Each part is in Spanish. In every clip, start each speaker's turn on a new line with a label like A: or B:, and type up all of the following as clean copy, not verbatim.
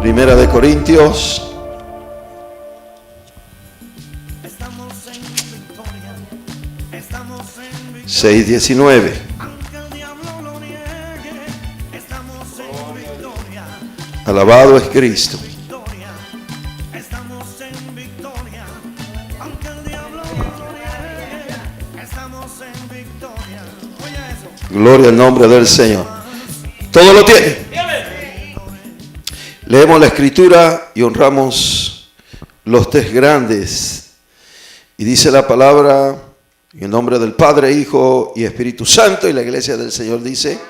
A: Primera de Corintios 6:19. Alabado es Cristo. Gloria al nombre del Señor. Todo lo tiene. Leemos la Escritura y honramos los tres grandes. Y dice la palabra en el nombre del Padre, Hijo y Espíritu Santo. Y la iglesia del Señor dice: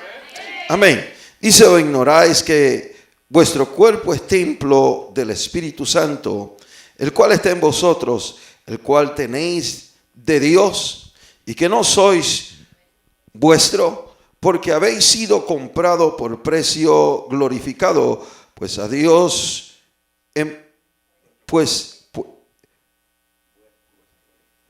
A: amén. Dice: ¿o ignoráis que vuestro cuerpo es templo del Espíritu Santo, el cual está en vosotros, el cual tenéis de Dios, y que no sois vuestro, porque habéis sido comprado por precio glorificado, pues a Dios,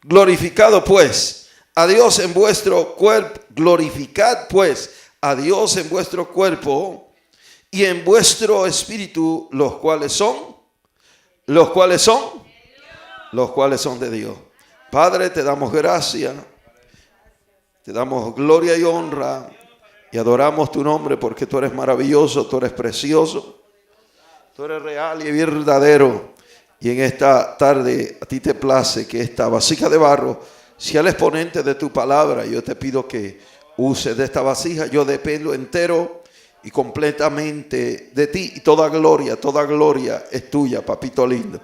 A: glorificado pues a Dios en vuestro cuerpo, glorificad pues a Dios en vuestro cuerpo y en vuestro espíritu, los cuales son de Dios. Padre, te damos gracias, te damos gloria y honra y adoramos tu nombre, porque tú eres maravilloso, tú eres precioso, tú eres real y verdadero. Y en esta tarde a ti te place que esta vasija de barro sea el exponente de tu palabra. Yo te pido que uses de esta vasija. Yo dependo entero y completamente de ti, y toda gloria es tuya, papito lindo.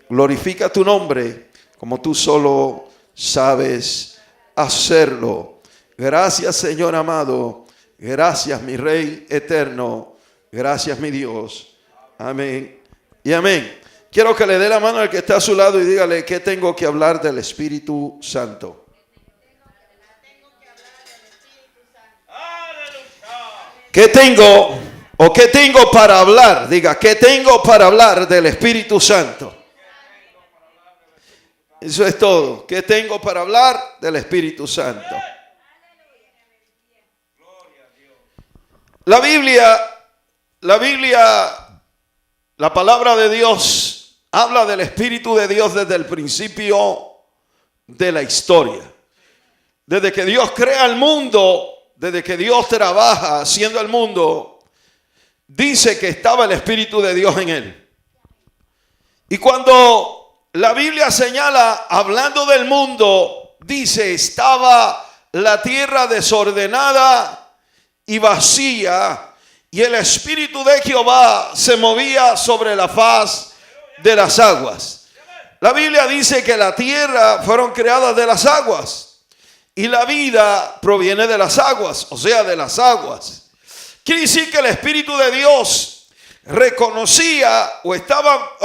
A: Glorifica tu nombre como tú solo sabes hacerlo. Gracias, Señor amado. Gracias, mi Rey eterno. Gracias, mi Dios. Amén y amén. Quiero que le dé la mano al que está a su lado y dígale: ¿qué tengo que hablar del Espíritu Santo? ¿Qué tengo o qué tengo para hablar? Diga: ¿qué tengo para hablar del Espíritu Santo? Eso es todo. ¿Qué tengo para hablar del Espíritu Santo? La Biblia, la palabra de Dios habla del Espíritu de Dios desde el principio de la historia. Desde que Dios crea el mundo, desde que Dios trabaja haciendo el mundo, dice que estaba el Espíritu de Dios en él. Y cuando la Biblia señala, hablando del mundo, dice: estaba la tierra desordenada y vacía, y el Espíritu de Jehová se movía sobre la faz de las aguas. La Biblia dice que la tierra fueron creadas de las aguas y la vida proviene de las aguas, o sea, de las aguas. Quiere decir que el Espíritu de Dios reconocía o estaba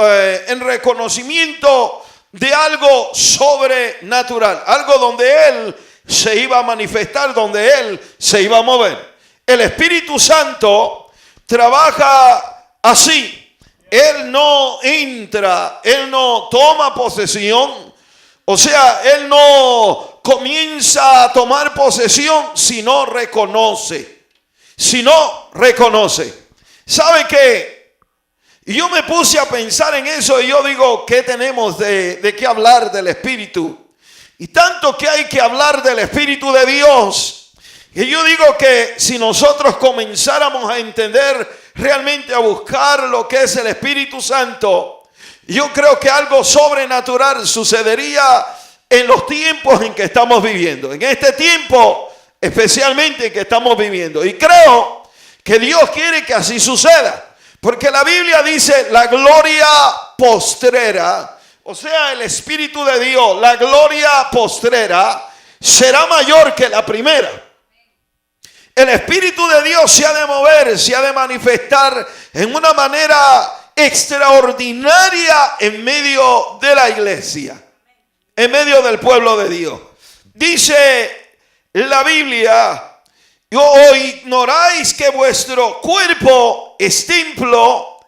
A: en reconocimiento de algo sobrenatural, algo donde Él se iba a manifestar, donde Él se iba a mover. El Espíritu Santo trabaja así. Él no entra, Él no toma posesión. O sea, Él no comienza a tomar posesión si no reconoce. ¿Sabe qué? Y yo me puse a pensar en eso y yo digo: ¿qué tenemos de qué hablar del Espíritu? Y tanto que hay que hablar del Espíritu de Dios. Y yo digo que si nosotros comenzáramos a entender realmente, a buscar lo que es el Espíritu Santo, yo creo que algo sobrenatural sucedería en los tiempos en que estamos viviendo. En este tiempo especialmente en que estamos viviendo. Y creo que Dios quiere que así suceda. Porque la Biblia dice: la gloria postrera, o sea, el Espíritu de Dios, la gloria postrera será mayor que la primera. El Espíritu de Dios se ha de mover, se ha de manifestar en una manera extraordinaria en medio de la iglesia, en medio del pueblo de Dios. Dice la Biblia: ¿o ignoráis que vuestro cuerpo es templo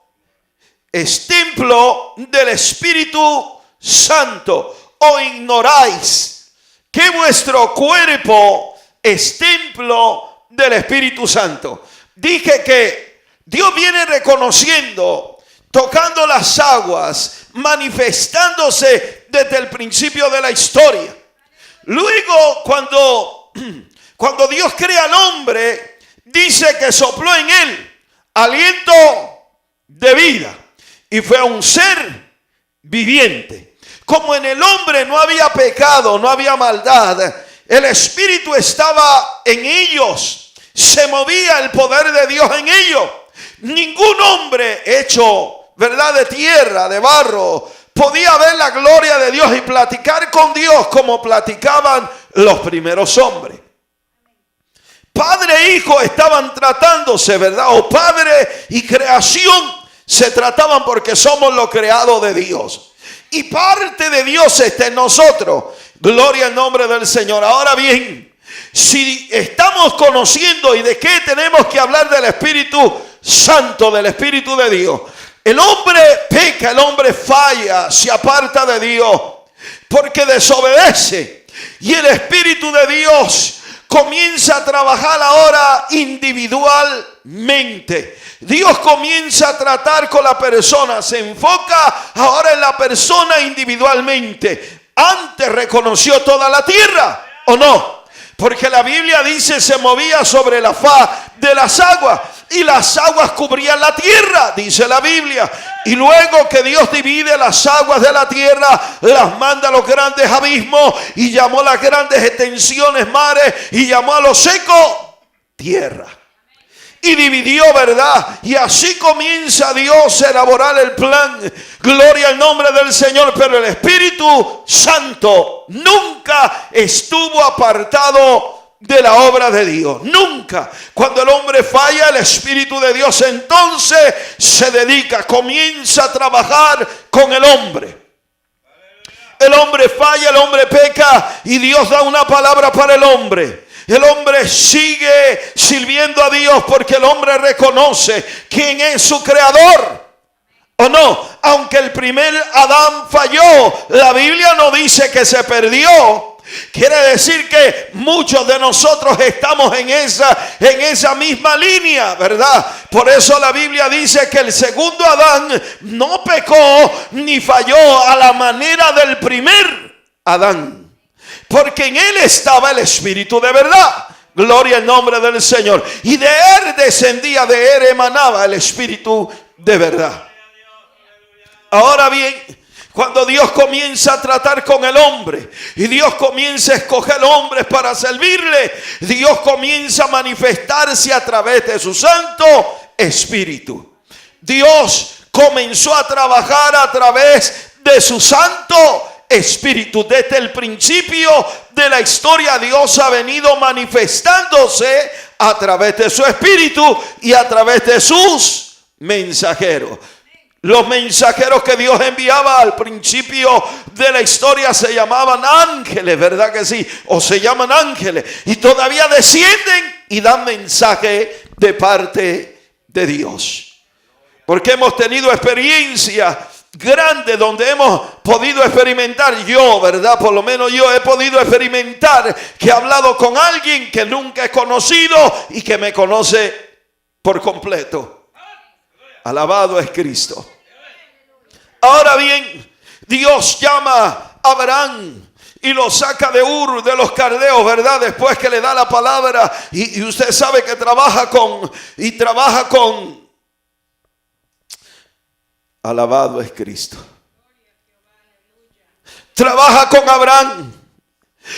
A: del Espíritu Santo? ¿O ignoráis que vuestro cuerpo es templo del Espíritu Santo? Dije que Dios viene reconociendo tocando las aguas, manifestándose desde el principio de la historia. Luego, cuando Dios crea al hombre, dice que sopló en él aliento de vida y fue un ser viviente. Como en el hombre no había pecado, no había maldad, el Espíritu estaba en ellos, se movía el poder de Dios en ellos. Ningún hombre hecho, ¿verdad?, de tierra, de barro, podía ver la gloria de Dios y platicar con Dios como platicaban los primeros hombres. Padre e hijo estaban tratándose, ¿verdad? O padre y creación se trataban porque somos lo creado de Dios. Y parte de Dios está en nosotros. Gloria al nombre del Señor. Ahora bien, si estamos conociendo y de qué tenemos que hablar del Espíritu Santo, del Espíritu de Dios. El hombre peca, el hombre falla, se aparta de Dios porque desobedece. Y el Espíritu de Dios comienza a trabajar ahora individualmente. Dios comienza a tratar con la persona, se enfoca ahora en la persona individualmente. Antes reconoció toda la tierra, ¿o no? Porque la Biblia dice se movía sobre la faz de las aguas y las aguas cubrían la tierra, dice la Biblia. Y luego que Dios divide las aguas de la tierra, las manda a los grandes abismos y llamó a las grandes extensiones mares y llamó a lo seco tierra. Y dividió, ¿verdad? Y así comienza Dios a elaborar el plan. Gloria al nombre del Señor. Pero el Espíritu Santo nunca estuvo apartado de la obra de Dios. Nunca. Cuando el hombre falla, el Espíritu de Dios entonces se dedica, comienza a trabajar con el hombre. El hombre falla, el hombre peca y Dios da una palabra para el hombre. El hombre sigue sirviendo a Dios porque el hombre reconoce quién es su creador. ¿O no? Aunque el primer Adán falló, la Biblia no dice que se perdió. Quiere decir que muchos de nosotros estamos en esa misma línea, ¿verdad? Por eso la Biblia dice que el segundo Adán no pecó ni falló a la manera del primer Adán. Porque en él estaba el Espíritu de verdad. Gloria al nombre del Señor. Y de él descendía, de él emanaba el Espíritu de verdad. Ahora bien, cuando Dios comienza a tratar con el hombre y Dios comienza a escoger hombres para servirle, Dios comienza a manifestarse a través de su Santo Espíritu. Dios comenzó a trabajar a través de su Santo Espíritu. Desde el principio de la historia, Dios ha venido manifestándose a través de su Espíritu y a través de sus mensajeros. Los mensajeros que Dios enviaba al principio de la historia se llamaban ángeles, ¿verdad que sí? O se llaman ángeles y todavía descienden y dan mensaje de parte de Dios. Porque hemos tenido experiencia grande donde hemos podido experimentar, yo, ¿verdad? Por lo menos yo he podido experimentar que he hablado con alguien que nunca he conocido y que me conoce por completo. Alabado es Cristo. Ahora bien, Dios llama a Abraham y lo saca de Ur de los Caldeos, ¿verdad? Después que le da la palabra y usted sabe que trabaja con alabado es Cristo. Trabaja con Abraham.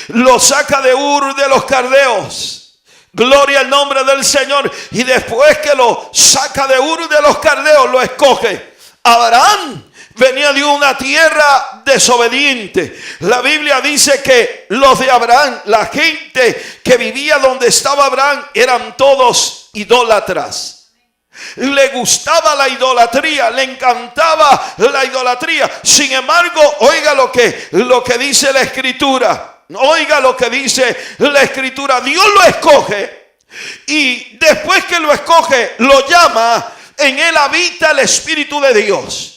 A: Lo saca de Ur de los Caldeos. Gloria al nombre del Señor. Y después que lo saca de Ur de los Caldeos, lo escoge. Abraham venía de una tierra desobediente. La Biblia dice que los de Abraham, la gente que vivía donde estaba Abraham, eran todos idólatras. Le gustaba la idolatría, le encantaba la idolatría. Sin embargo, oiga lo que dice la Escritura. Oiga lo que dice la Escritura. Dios lo escoge y después que lo escoge, lo llama. En él habita el Espíritu de Dios.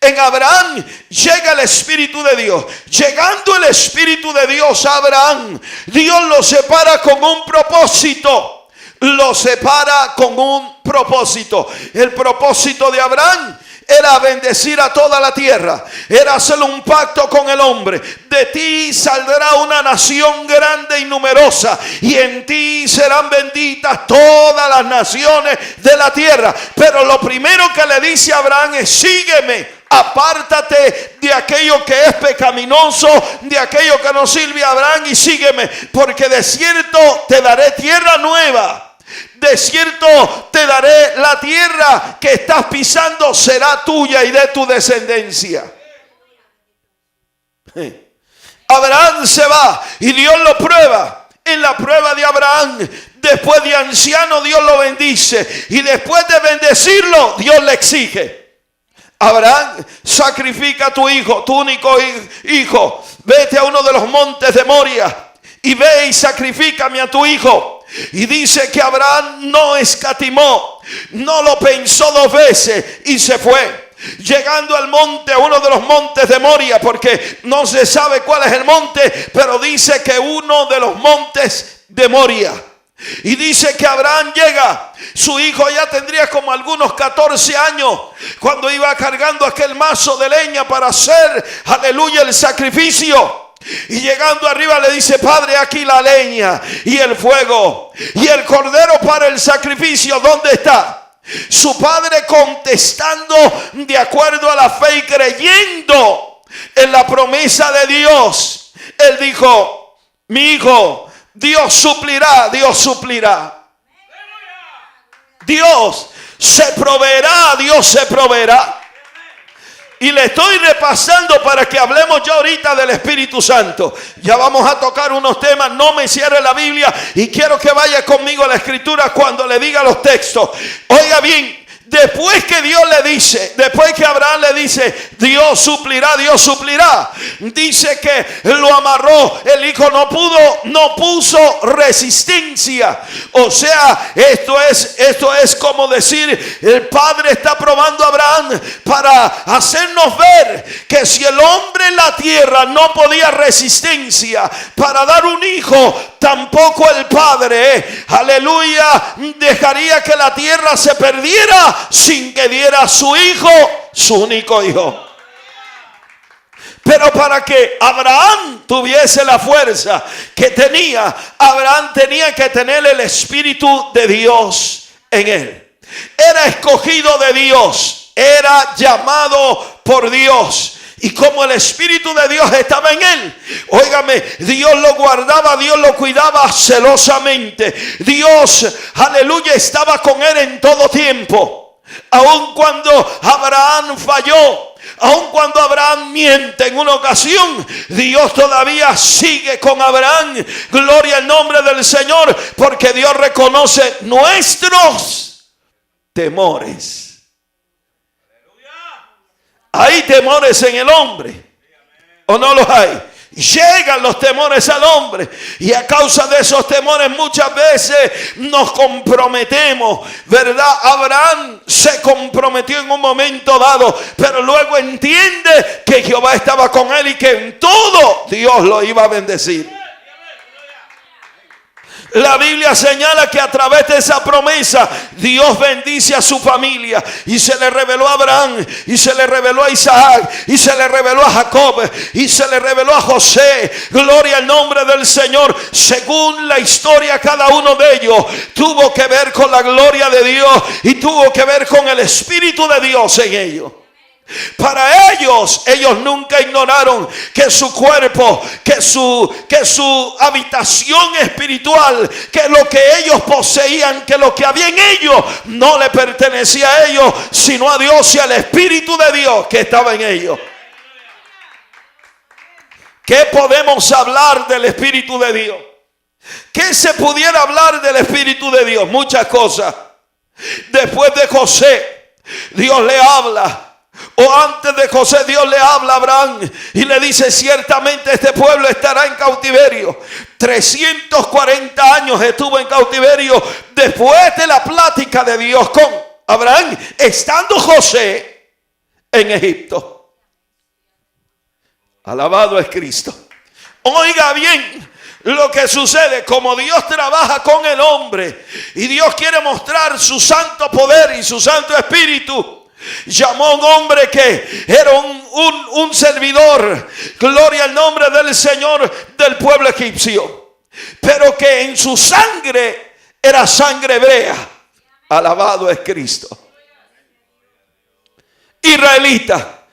A: En Abraham llega el Espíritu de Dios. Llegando el Espíritu de Dios a Abraham, Dios lo separa con un propósito. Lo separa con un propósito. El propósito de Abraham era bendecir a toda la tierra, era hacer un pacto con el hombre. De ti saldrá una nación grande y numerosa, y en ti serán benditas todas las naciones de la tierra. Pero lo primero que le dice a Abraham es: sígueme, apártate de aquello que es pecaminoso, de aquello que no sirve a Abraham, y sígueme, porque de cierto te daré tierra nueva. De cierto te daré la tierra que estás pisando, será tuya y de tu descendencia. Abraham se va y Dios lo prueba. En la prueba de Abraham, después de anciano, Dios lo bendice, y después de bendecirlo, Dios le exige: Abraham, sacrifica a tu hijo, tu único hijo. Vete a uno de los montes de Moria y ve y sacrifícame a tu hijo. Y dice que Abraham no escatimó, no lo pensó dos veces y se fue. Llegando al monte, a uno de los montes de Moria, porque no se sabe cuál es el monte, pero dice que uno de los montes de Moria. Y dice que Abraham llega, su hijo ya tendría como algunos 14 años, cuando iba cargando aquel mazo de leña para hacer, aleluya, el sacrificio. Y llegando arriba le dice: Padre, aquí la leña y el fuego y el cordero para el sacrificio, ¿dónde está? Su padre, contestando de acuerdo a la fe y creyendo en la promesa de Dios, él dijo: mi hijo, Dios suplirá, Dios suplirá. Dios se proveerá, Dios se proveerá. Y le estoy repasando para que hablemos ya ahorita del Espíritu Santo. Ya vamos a tocar unos temas. No me cierre la Biblia y quiero que vaya conmigo a la Escritura cuando le diga los textos. Oiga bien, después que Dios le dice, después que Abraham le dice: Dios suplirá, dice que lo amarró. El hijo no puso resistencia. O sea, esto es como decir, el Padre está probando a Abraham para hacernos ver que si el hombre en la tierra no podía resistencia para dar un hijo, tampoco el Padre, aleluya, dejaría que la tierra se perdiera sin que diera a su hijo, su único hijo. Pero para que Abraham tuviese la fuerza que tenía, Abraham tenía que tener el Espíritu de Dios en él. Era escogido de Dios, era llamado por Dios. Y como el Espíritu de Dios estaba en él, óigame, Dios lo guardaba, Dios lo cuidaba celosamente. Dios, aleluya, estaba con él en todo tiempo. Aun cuando Abraham falló, aun cuando Abraham miente en una ocasión, Dios todavía sigue con Abraham. Gloria al nombre del Señor, porque Dios reconoce nuestros temores. ¿Hay temores en el hombre o no los hay? Llegan los temores al hombre, y a causa de esos temores muchas veces nos comprometemos, ¿verdad? Abraham se comprometió en un momento dado, pero luego entiende que Jehová estaba con él y que en todo Dios lo iba a bendecir. La Biblia señala que a través de esa promesa Dios bendice a su familia, y se le reveló a Abraham, y se le reveló a Isaac, y se le reveló a Jacob, y se le reveló a José. Gloria al nombre del Señor. Según la historia, cada uno de ellos tuvo que ver con la gloria de Dios y tuvo que ver con el Espíritu de Dios en ellos. Para ellos nunca ignoraron que su cuerpo, que su habitación espiritual, que lo que ellos poseían, que lo que había en ellos no le pertenecía a ellos, sino a Dios y al Espíritu de Dios que estaba en ellos. ¿Qué podemos hablar del Espíritu de Dios? ¿Qué se pudiera hablar del Espíritu de Dios? Muchas cosas. Después de José, Dios le habla. O antes de José, Dios le habla a Abraham y le dice: ciertamente este pueblo estará en cautiverio. 340 años estuvo en cautiverio después de la plática de Dios con Abraham, estando José en Egipto. Alabado es Cristo. Oiga bien lo que sucede. Como Dios trabaja con el hombre y Dios quiere mostrar su santo poder y su santo espíritu, Llamó a un hombre que era un servidor, gloria al nombre del Señor, del pueblo egipcio, pero que en su sangre era sangre hebrea. Alabado es Cristo. Israelita,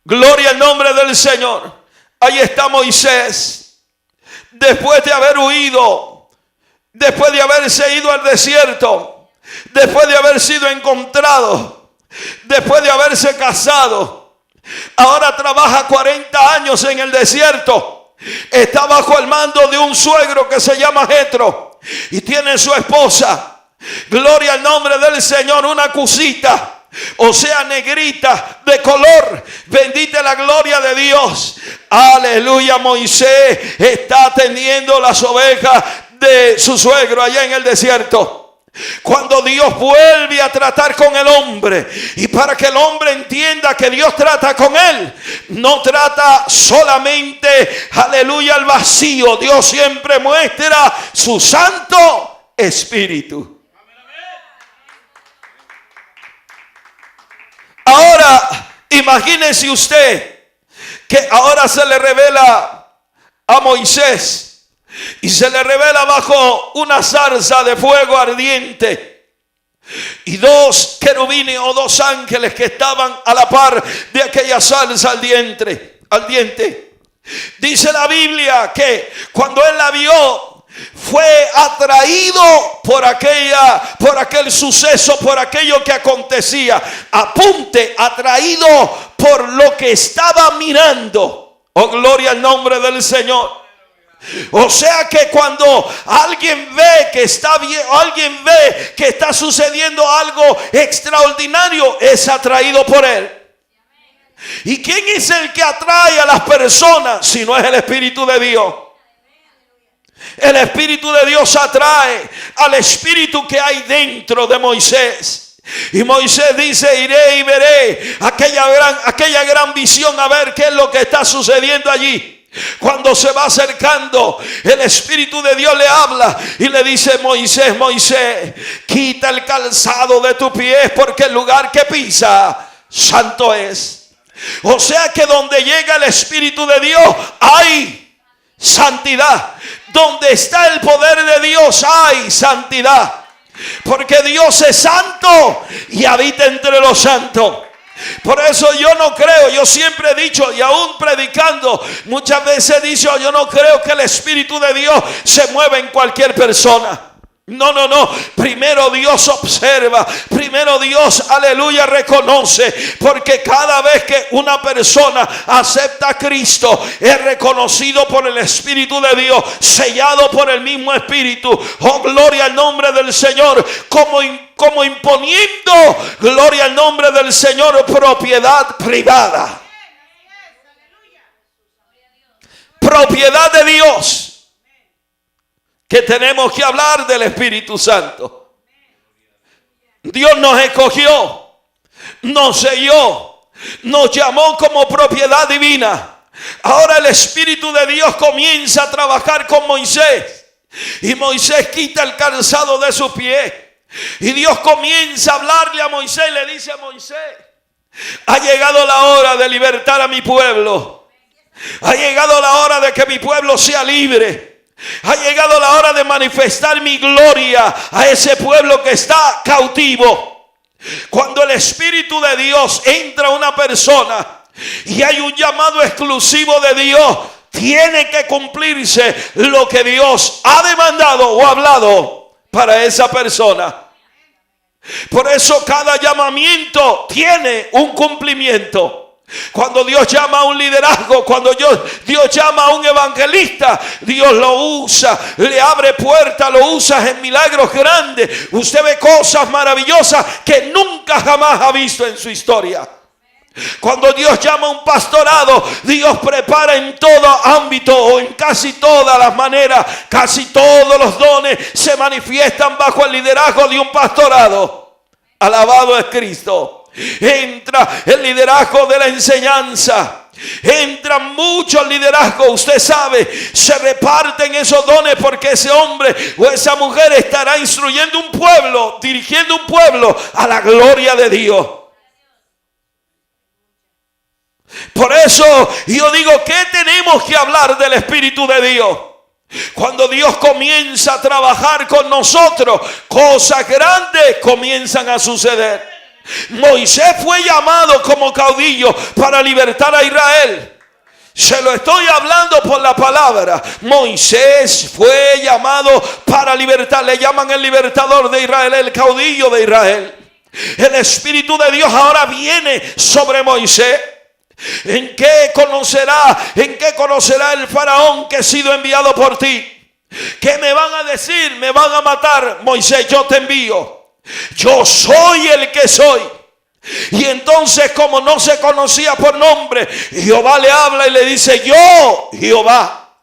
A: gloria al nombre del Señor. Ahí está Moisés, después de haber huido, después de haberse ido al desierto, después de haber sido encontrado, después de haberse casado, ahora trabaja 40 años en el desierto. Está bajo el mando de un suegro que se llama Jetro y tiene su esposa, gloria al nombre del Señor, una cusita, o sea, negrita de color. Bendita la gloria de Dios. Aleluya. Moisés está atendiendo las ovejas de su suegro allá en el desierto. Cuando Dios vuelve a tratar con el hombre, y para que el hombre entienda que Dios trata con él, no trata solamente, aleluya, al vacío. Dios siempre muestra su Santo Espíritu. Ahora, imagínese usted que ahora se le revela a Moisés. Y se le revela bajo una zarza de fuego ardiente. Y dos querubines o dos ángeles que estaban a la par de aquella zarza ardiente. Dice la Biblia que cuando él la vio, fue atraído por aquel suceso, por aquello que acontecía. Apunte, atraído por lo que estaba mirando. Oh, gloria al nombre del Señor. O sea que cuando alguien ve que está bien, alguien ve que está sucediendo algo extraordinario, es atraído por él. ¿Y quién es el que atrae a las personas si no es el Espíritu de Dios? El Espíritu de Dios atrae al espíritu que hay dentro de Moisés. Y Moisés dice: iré y veré aquella gran visión, a ver qué es lo que está sucediendo allí. Cuando se va acercando, el Espíritu de Dios le habla y le dice: Moisés, Moisés, quita el calzado de tus pies, porque el lugar que pisa santo es. O sea que donde llega el Espíritu de Dios hay santidad. Donde está el poder de Dios hay santidad, porque Dios es santo y habita entre los santos. Por eso yo no creo, yo siempre he dicho, y aún predicando muchas veces he dicho, yo no creo que el Espíritu de Dios se mueva en cualquier persona. No. Primero Dios observa. Primero Dios, aleluya, reconoce. Porque cada vez que una persona acepta a Cristo, es reconocido por el Espíritu de Dios, sellado por el mismo Espíritu. Oh, gloria al nombre del Señor. Como imponiendo, gloria al nombre del Señor, propiedad privada. Propiedad de Dios. Que tenemos que hablar del Espíritu Santo. Dios nos escogió, nos selló, nos llamó como propiedad divina. Ahora el Espíritu de Dios comienza a trabajar con Moisés. Y Moisés quita el calzado de sus pies. Y Dios comienza a hablarle a Moisés y le dice a Moisés: ha llegado la hora de libertar a mi pueblo. Ha llegado la hora de que mi pueblo sea libre. Ha llegado la hora de manifestar mi gloria a ese pueblo que está cautivo. Cuando el Espíritu de Dios entra a una persona y hay un llamado exclusivo de Dios, tiene que cumplirse lo que Dios ha demandado o hablado para esa persona. Por eso cada llamamiento tiene un cumplimiento. Cuando Dios llama a un liderazgo, cuando Dios llama a un evangelista, Dios lo usa, le abre puertas, lo usa en milagros grandes. Usted ve cosas maravillosas que nunca jamás ha visto en su historia. Cuando Dios llama a un pastorado, Dios prepara en todo ámbito o en casi todas las maneras, casi todos los dones se manifiestan bajo el liderazgo de un pastorado. Alabado es Cristo. Entra el liderazgo de la enseñanza. Entran muchos liderazgos, usted sabe, se reparten esos dones porque ese hombre o esa mujer estará instruyendo un pueblo, dirigiendo un pueblo a la gloria de Dios. Por eso yo digo que tenemos que hablar del Espíritu de Dios. Cuando Dios comienza a trabajar con nosotros, cosas grandes comienzan a suceder. Moisés fue llamado como caudillo para libertar a Israel. Se lo estoy hablando por la palabra. Moisés fue llamado para libertar. Le llaman el libertador de Israel, el caudillo de Israel. El Espíritu de Dios ahora viene sobre Moisés. ¿En qué conocerá el faraón que he sido enviado por ti? ¿Qué me van a decir? Me van a matar. Moisés, yo te envío. Yo soy el que soy. Y entonces, como no se conocía por nombre, Jehová le habla y le dice: yo, Jehová.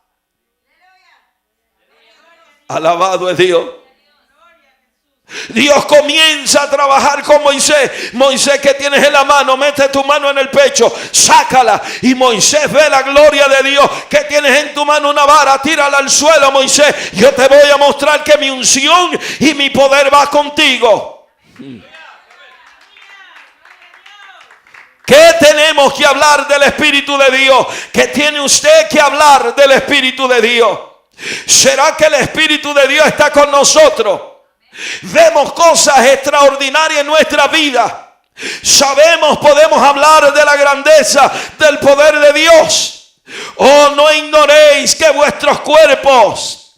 A: Alabado es Dios. Dios comienza a trabajar con Moisés. Moisés, ¿qué tienes en la mano? Mete tu mano en el pecho, sácala. Y Moisés ve la gloria de Dios. ¿Qué tienes en tu mano? Una vara, tírala al suelo, Moisés. Yo te voy a mostrar que mi unción y mi poder va contigo. ¿Qué tenemos que hablar del Espíritu de Dios? ¿Qué tiene usted que hablar del Espíritu de Dios? ¿Será que el Espíritu de Dios está con nosotros? Vemos cosas extraordinarias en nuestra vida. Sabemos, podemos hablar de la grandeza del poder de Dios. Oh, no ignoréis que vuestros cuerpos,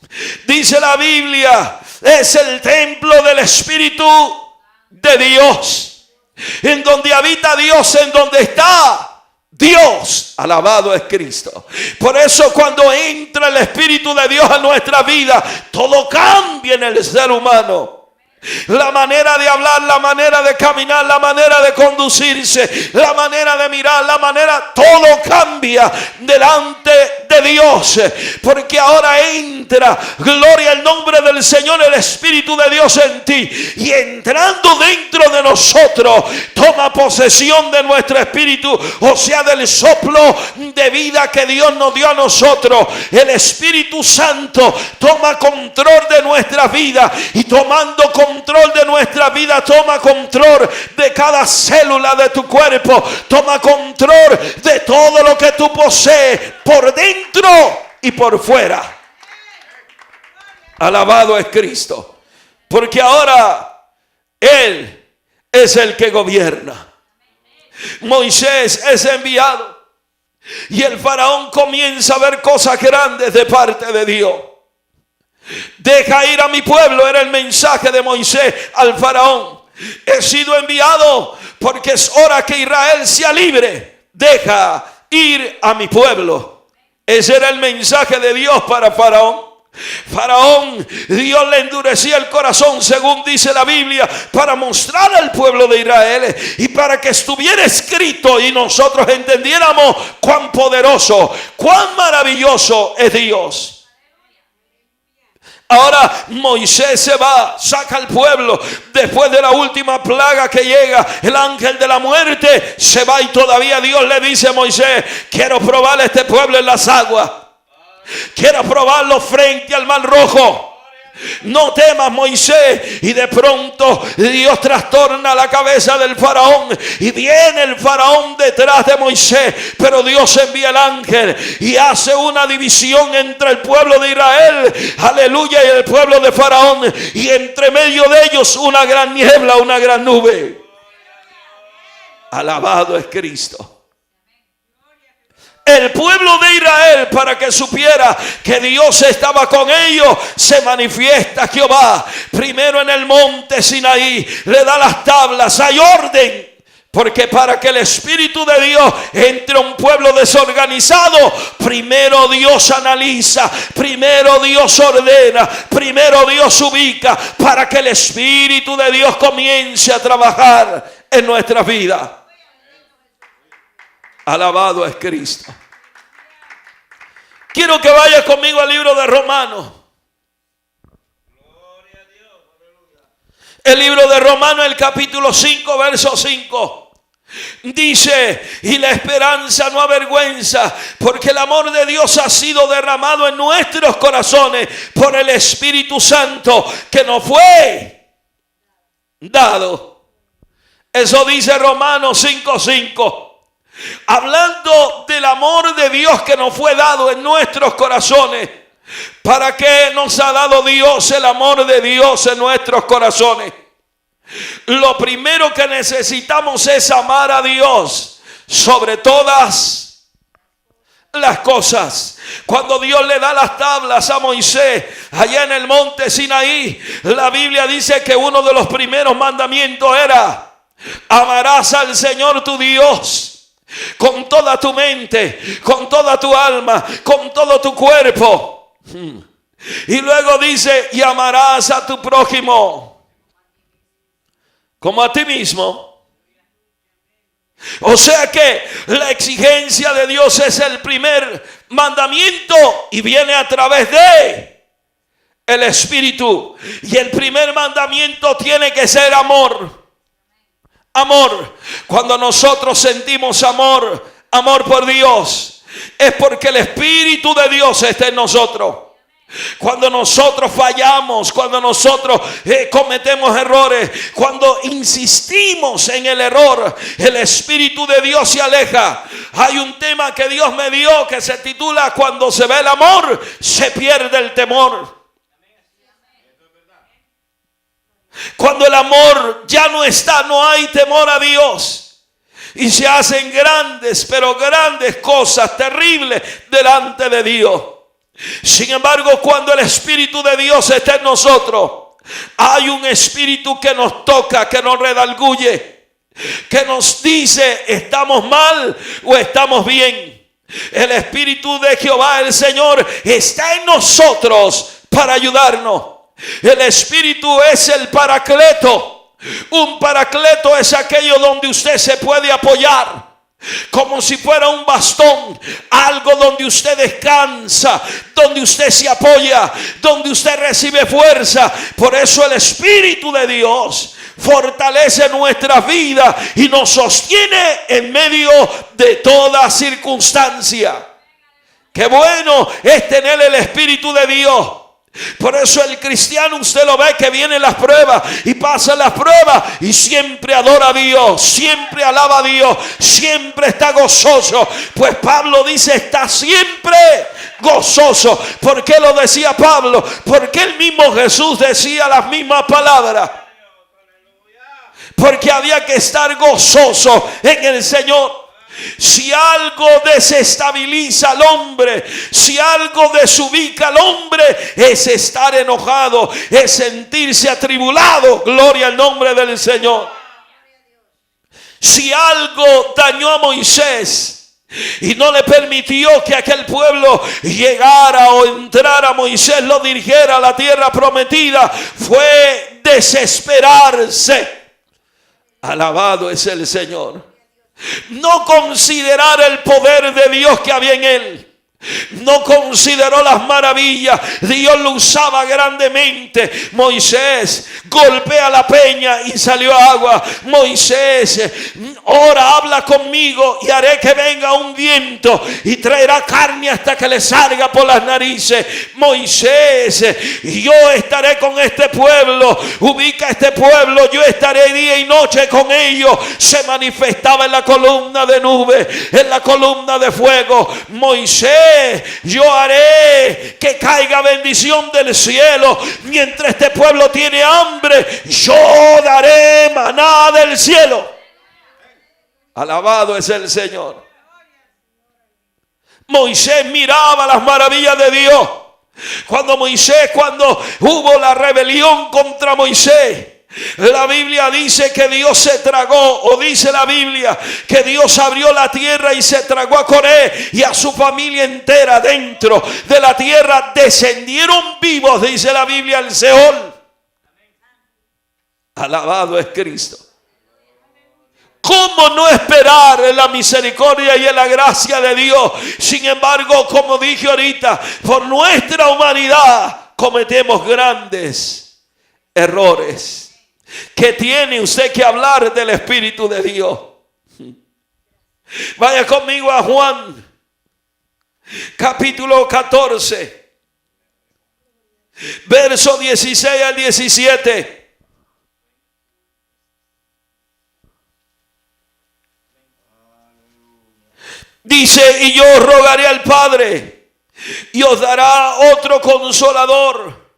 A: dice la Biblia, es el templo del Espíritu de Dios. En donde habita Dios, en donde está Dios, alabado es Cristo. Por eso cuando entra el Espíritu de Dios a nuestra vida, todo cambia en el ser humano. La manera de hablar, la manera de caminar, la manera de conducirse, la manera de mirar, todo cambia delante de Dios. Porque ahora entra, gloria al nombre del Señor, el Espíritu de Dios en ti. Y entrando dentro de nosotros, toma posesión de nuestro espíritu, o sea, del soplo de vida que Dios nos dio a nosotros. El Espíritu Santo toma control de nuestra vida, y tomando control de nuestra vida, toma control de cada célula de tu cuerpo, toma control de todo lo que tú posees, por dentro y por fuera. Alabado es Cristo, porque ahora Él es el que gobierna. Moisés es enviado y el faraón comienza a ver cosas grandes de parte de Dios. Deja ir a mi pueblo, era el mensaje de Moisés al faraón. He sido enviado porque es hora que Israel sea libre. Deja ir a mi pueblo. Ese era el mensaje de Dios para faraón. Faraón, Dios le endurecía el corazón, según dice la Biblia, para mostrar al pueblo de Israel y para que estuviera escrito y nosotros entendiéramos cuán poderoso, cuán maravilloso es Dios. Ahora Moisés se va, saca al pueblo. Después de la última plaga que llega, el ángel de la muerte se va, y todavía Dios le dice a Moisés: quiero probar a este pueblo en las aguas. Quiero probarlo frente al Mar Rojo. No temas, Moisés. Y de pronto Dios trastorna la cabeza del faraón y viene el faraón detrás de Moisés, pero Dios envía el ángel y hace una división entre el pueblo de Israel, aleluya, y el pueblo de faraón, y entre medio de ellos una gran niebla, una gran nube. Alabado es Cristo. El pueblo de Israel, para que supiera que Dios estaba con ellos, se manifiesta Jehová primero en el monte Sinaí, le da las tablas, hay orden. Porque para que el Espíritu de Dios entre a un pueblo desorganizado, primero Dios analiza, primero Dios ordena, primero Dios ubica, para que el Espíritu de Dios comience a trabajar en nuestras vidas. Alabado es Cristo. Quiero que vaya conmigo al libro de Romanos. El libro de Romanos, el capítulo 5, verso 5. Dice: y la esperanza no avergüenza, porque el amor de Dios ha sido derramado en nuestros corazones por el Espíritu Santo que nos fue dado. Eso dice Romanos 5:5. Hablando del amor de Dios que nos fue dado en nuestros corazones. ¿Para qué nos ha dado Dios el amor de Dios en nuestros corazones? Lo primero que necesitamos es amar a Dios sobre todas las cosas. Cuando Dios le da las tablas a Moisés allá en el monte Sinaí, la Biblia dice que uno de los primeros mandamientos era: amarás al Señor tu Dios con toda tu mente, con toda tu alma, con todo tu cuerpo. Y luego dice: y amarás a tu prójimo como a ti mismo. O sea que la exigencia de Dios es el primer mandamiento y viene a través de el Espíritu. Y el primer mandamiento tiene que ser amor. Amor. Cuando nosotros sentimos amor por Dios, es porque el Espíritu de Dios está en nosotros. Cuando nosotros fallamos, cuando nosotros cometemos errores, cuando insistimos en el error, el Espíritu de Dios se aleja. Hay un tema que Dios me dio que se titula: cuando se ve el amor, se pierde el temor. Cuando el amor ya no está, no hay temor a Dios. Y se hacen grandes, pero grandes cosas terribles delante de Dios. Sin embargo, cuando el Espíritu de Dios está en nosotros, hay un espíritu que nos toca, que nos redarguye, que nos dice: ¿estamos mal o estamos bien? El Espíritu de Jehová, el Señor, está en nosotros para ayudarnos. El Espíritu es el Paracleto. Un Paracleto es aquello donde usted se puede apoyar, como si fuera un bastón, algo donde usted descansa, donde usted se apoya, donde usted recibe fuerza. Por eso el Espíritu de Dios fortalece nuestras vidas y nos sostiene en medio de toda circunstancia. Qué bueno es tener el Espíritu de Dios. Por eso el cristiano, usted lo ve que vienen las pruebas y pasan las pruebas y siempre adora a Dios, siempre alaba a Dios, siempre está gozoso. Pues Pablo dice: está siempre gozoso. ¿Por qué lo decía Pablo? Porque el mismo Jesús decía las mismas palabras. Porque había que estar gozoso en el Señor. Si algo desestabiliza al hombre, si algo desubica al hombre, es estar enojado, es sentirse atribulado. Gloria al nombre del Señor. Si algo dañó a Moisés y no le permitió que aquel pueblo llegara o entrara, Moisés lo dirigiera a la tierra prometida, fue desesperarse. Alabado es el Señor. No considerar el poder de Dios que había en él. No consideró las maravillas. Dios lo usaba grandemente. Moisés golpea la peña y salió agua. Moisés, ahora habla conmigo y haré que venga un viento y traerá carne hasta que le salga por las narices. Moisés, yo estaré con este pueblo. Ubica este pueblo. Yo estaré día y noche con ellos. Se manifestaba en la columna de nube, en la columna de fuego. Moisés, yo haré que caiga bendición del cielo. Mientras este pueblo tiene hambre, yo daré maná del cielo. Alabado es el Señor. Moisés miraba las maravillas de Dios. Cuando hubo la rebelión contra Moisés, la Biblia dice que Dios se tragó, o dice la Biblia que Dios abrió la tierra y se tragó a Coré y a su familia entera dentro de la tierra. Descendieron vivos, dice la Biblia, al Seol. Alabado es Cristo. ¿Cómo no esperar en la misericordia y en la gracia de Dios? Sin embargo, como dije ahorita, por nuestra humanidad cometemos grandes errores. Que tiene usted que hablar del Espíritu de Dios. Vaya conmigo a Juan, capítulo 14, verso 16 al 17. Dice, y yo rogaré al Padre y os dará otro consolador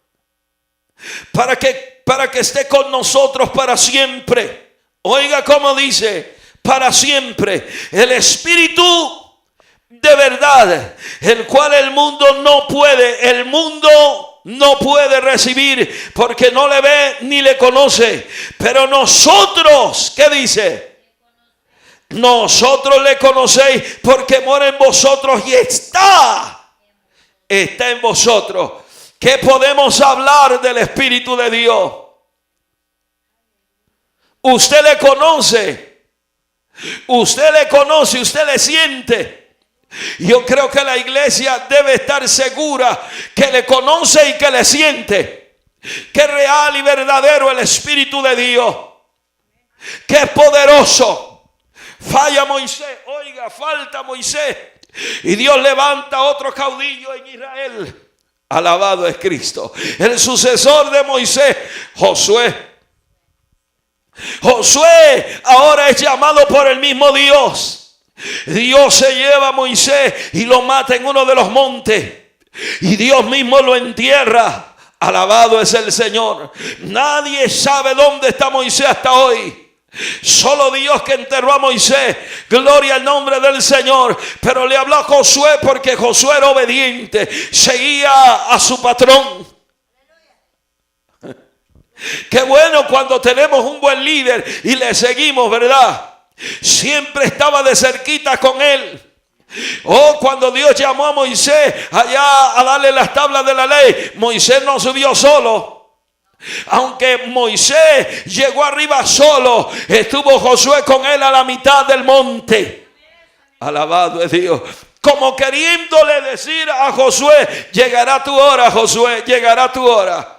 A: para que esté con nosotros para siempre. Oiga cómo dice, para siempre. El Espíritu de verdad, el cual el mundo no puede recibir porque no le ve ni le conoce. Pero nosotros, ¿qué dice? Nosotros le conocéis porque mora en vosotros y está en vosotros. ¿Qué podemos hablar del Espíritu de Dios? Usted le conoce, usted le siente. Yo creo que la iglesia debe estar segura que le conoce y que le siente, que es real y verdadero el Espíritu de Dios, que es poderoso. Falla Moisés, oiga, falta Moisés, y Dios levanta otro caudillo en Israel. Alabado es Cristo. El sucesor de Moisés, Josué. Josué ahora es llamado por el mismo Dios. Dios se lleva a Moisés y lo mata en uno de los montes, y Dios mismo lo entierra. Alabado es el Señor. Nadie sabe dónde está Moisés hasta hoy. Solo Dios que enterró a Moisés. Gloria al nombre del Señor. Pero le habló a Josué porque Josué era obediente, seguía a su patrón. Qué bueno cuando tenemos un buen líder y le seguimos, ¿verdad? Siempre estaba de cerquita con él. Oh, cuando Dios llamó a Moisés allá a darle las tablas de la ley, Moisés no subió solo. Aunque Moisés llegó arriba solo, estuvo Josué con él a la mitad del monte. Alabado es Dios. Como queriéndole decir a Josué, llegará tu hora, Josué, llegará tu hora.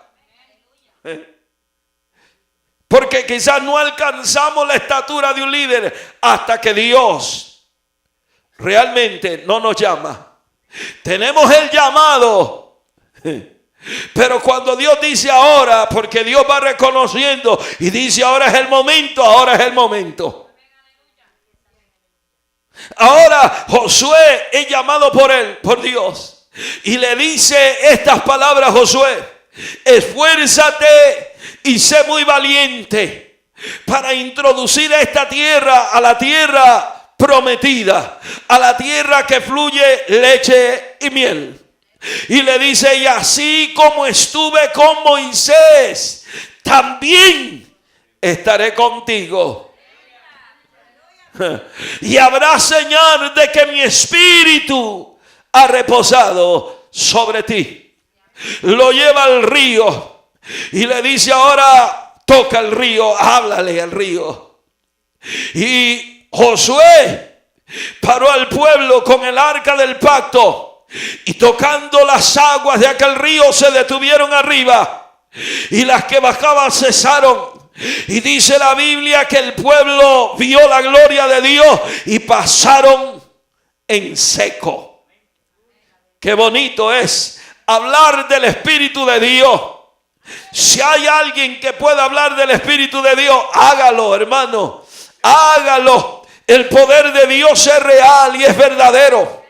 A: Porque quizás no alcanzamos la estatura de un líder hasta que Dios realmente no nos llama. Tenemos el llamado, pero cuando Dios dice ahora, porque Dios va reconociendo y dice ahora es el momento, ahora es el momento. Ahora Josué es llamado por él, por Dios, y le dice estas palabras a Josué: esfuérzate y sé muy valiente para introducir a esta tierra, a la tierra prometida, a la tierra que fluye leche y miel. Y le dice, y así como estuve con Moisés, también estaré contigo. Y habrá señal de que mi espíritu ha reposado sobre ti. Lo lleva al río y le dice, ahora toca el río, háblale al río. Y Josué paró al pueblo con el arca del pacto, y tocando las aguas de aquel río se detuvieron arriba, y las que bajaban cesaron. Y dice la Biblia que el pueblo vio la gloria de Dios y pasaron en seco. Qué bonito es hablar del Espíritu de Dios. Si hay alguien que pueda hablar del Espíritu de Dios, hágalo, hermano, hágalo. El poder de Dios es real y es verdadero.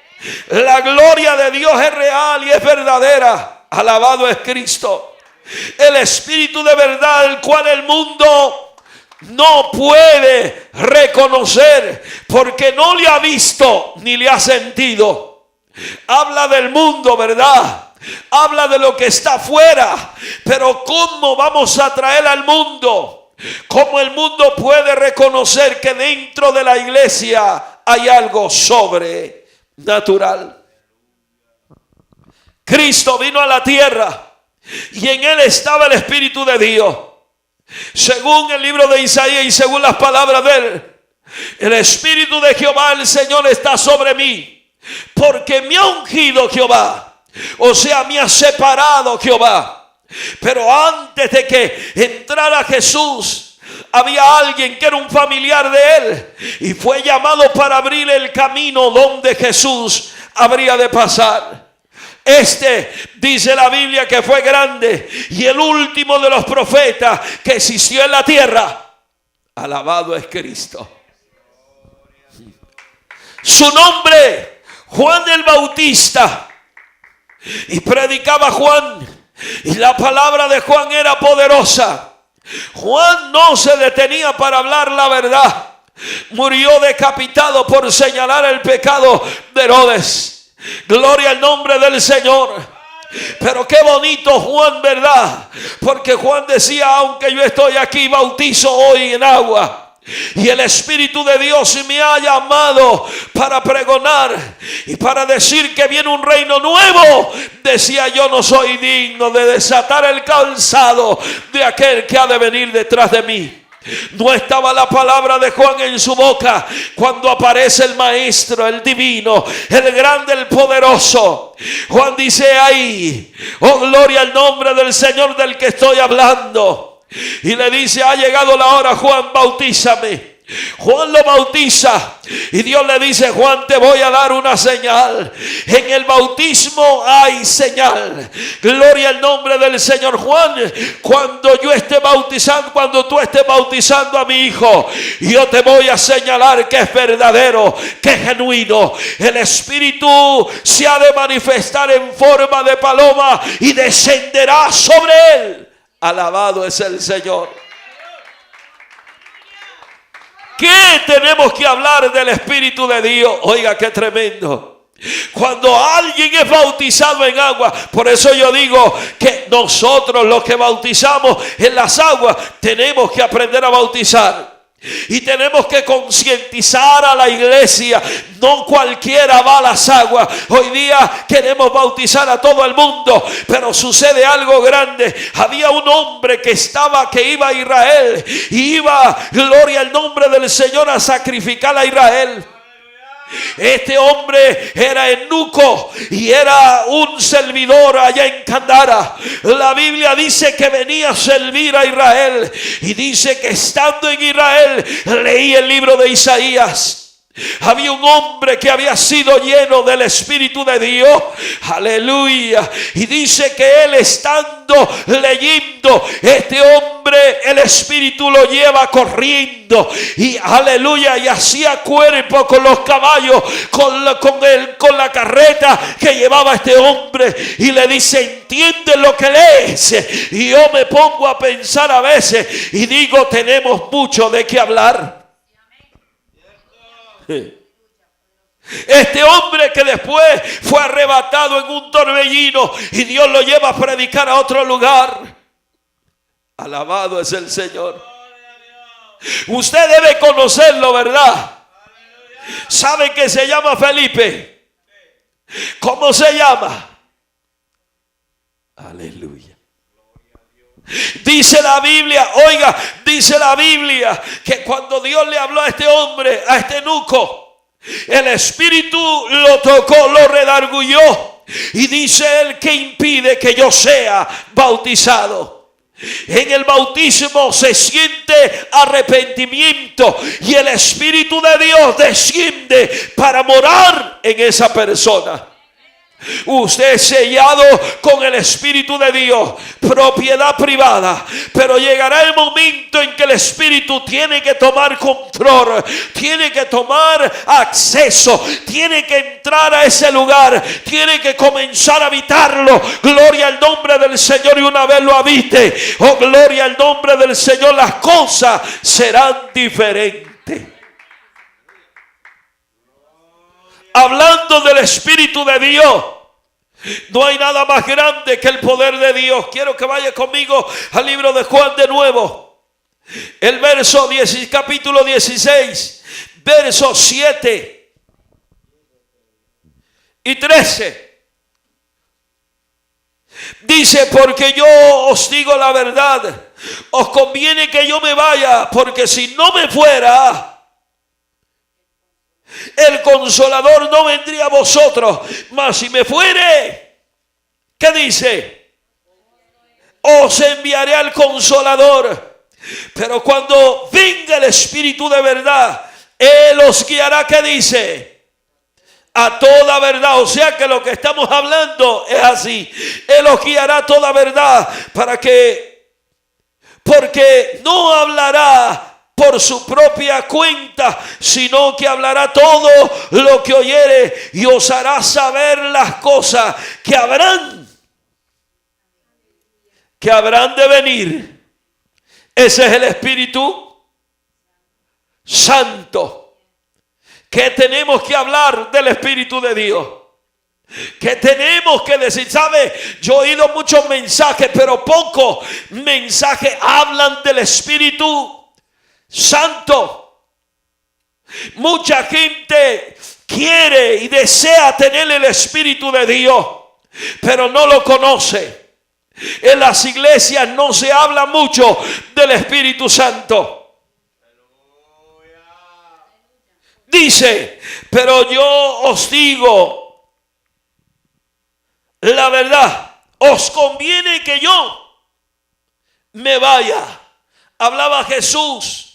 A: La gloria de Dios es real y es verdadera. Alabado es Cristo. El Espíritu de verdad, el cual el mundo no puede reconocer porque no le ha visto ni le ha sentido. Habla del mundo, ¿verdad? Habla de lo que está afuera. Pero ¿cómo vamos a traer al mundo? ¿Cómo el mundo puede reconocer que dentro de la iglesia hay algo sobrenatural? Cristo vino a la tierra y en él estaba el Espíritu de Dios. Según el libro de Isaías y según las palabras de él, el Espíritu de Jehová el Señor está sobre mí, porque me ha ungido Jehová, o sea, me ha separado Jehová. Pero antes de que entrara Jesús, había alguien que era un familiar de él y fue llamado para abrir el camino donde Jesús habría de pasar. Dice la Biblia que fue grande y el último de los profetas que existió en la tierra. Alabado es Cristo. Su nombre, Juan el Bautista. Y predicaba Juan. Y la palabra de Juan era poderosa. Juan no se detenía para hablar la verdad. Murió decapitado por señalar el pecado de Herodes. Gloria al nombre del Señor. Pero qué bonito Juan, ¿verdad? Porque Juan decía, aunque yo estoy aquí, bautizo hoy en agua. Y el Espíritu de Dios me ha llamado para pregonar y para decir que viene un reino nuevo. Decía, yo no soy digno de desatar el calzado de aquel que ha de venir detrás de mí. No estaba la palabra de Juan en su boca cuando aparece el Maestro, el Divino, el Grande, el Poderoso. Juan dice ahí, oh gloria al nombre del Señor del que estoy hablando. Y le dice, ha llegado la hora, Juan, bautízame. Juan lo bautiza y Dios le dice, Juan, te voy a dar una señal. En el bautismo hay señal. Gloria al nombre del Señor. Juan, cuando yo esté bautizando, cuando tú estés bautizando a mi hijo, yo te voy a señalar que es verdadero, que es genuino. El Espíritu se ha de manifestar en forma de paloma y descenderá sobre él. Alabado es el Señor. ¿Qué tenemos que hablar del Espíritu de Dios? Oiga, qué tremendo. Cuando alguien es bautizado en agua, por eso yo digo que nosotros los que bautizamos en las aguas tenemos que aprender a bautizar. Y tenemos que concientizar a la iglesia. No cualquiera va a las aguas. Hoy día queremos bautizar a todo el mundo, pero sucede algo grande. Había un hombre que iba a Israel y iba, gloria al nombre del Señor, a sacrificar a Israel. Este hombre era eunuco y era un servidor allá en Candara. La Biblia dice que venía a servir a Israel y dice que estando en Israel leí el libro de Isaías. Había un hombre que había sido lleno del Espíritu de Dios, aleluya, y dice que él estando leyendo, este hombre el Espíritu lo lleva corriendo y aleluya, y hacía cuerpo con los caballos, con la carreta que llevaba este hombre, y le dice, ¿entiendes lo que lees? Y yo me pongo a pensar a veces y digo, tenemos mucho de qué hablar. Este hombre que después fue arrebatado en un torbellino y Dios lo lleva a predicar a otro lugar. Alabado es el Señor. Usted debe conocerlo, ¿verdad? ¿Sabe que se llama Felipe? ¿Cómo se llama? Aleluya. Dice la Biblia, oiga, dice la Biblia que cuando Dios le habló a este hombre, a este eunuco, el Espíritu lo tocó, lo redarguyó y dice él, ¿qué impide que yo sea bautizado? En el bautismo se siente arrepentimiento y el Espíritu de Dios desciende para morar en esa persona. Usted es sellado con el Espíritu de Dios, propiedad privada, pero llegará el momento en que el Espíritu tiene que tomar control, tiene que tomar acceso, tiene que entrar a ese lugar, tiene que comenzar a habitarlo. Gloria al nombre del Señor, y una vez lo habite, oh gloria al nombre del Señor, las cosas serán diferentes. Hablando del Espíritu de Dios, no hay nada más grande que el poder de Dios. Quiero que vaya conmigo al libro de Juan de nuevo. El verso 10, capítulo 16, versos 7 y 13. Dice, porque yo os digo la verdad, os conviene que yo me vaya, porque si no me fuera, el Consolador no vendría a vosotros, mas si me fuere, ¿qué dice? Os enviaré al Consolador. Pero cuando venga el Espíritu de verdad, Él os guiará, ¿qué dice? A toda verdad. O sea que lo que estamos hablando es así. Él os guiará a toda verdad, porque no hablará por su propia cuenta, sino que hablará todo lo que oyere y os hará saber las cosas que habrán de venir. Ese es el Espíritu Santo. ¿Qué tenemos que hablar del Espíritu de Dios? ¿Qué tenemos que decir? ¿Sabe? Yo he oído muchos mensajes, pero pocos mensajes hablan del Espíritu Santo. Mucha gente quiere y desea tener el Espíritu de Dios, pero no lo conoce. En las iglesias no se habla mucho del Espíritu Santo. Dice, pero yo os digo la verdad, os conviene que yo me vaya. Hablaba Jesús.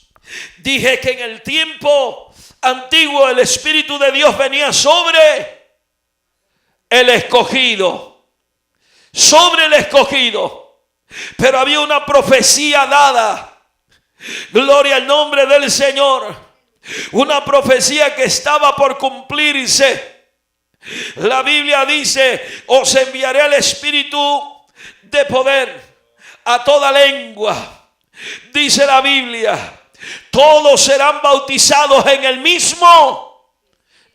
A: Dije que en el tiempo antiguo el Espíritu de Dios venía sobre el escogido. Sobre el escogido. Pero había una profecía dada. Gloria al nombre del Señor. Una profecía que estaba por cumplirse. La Biblia dice, os enviaré el Espíritu de poder a toda lengua. Dice la Biblia, todos serán bautizados en el mismo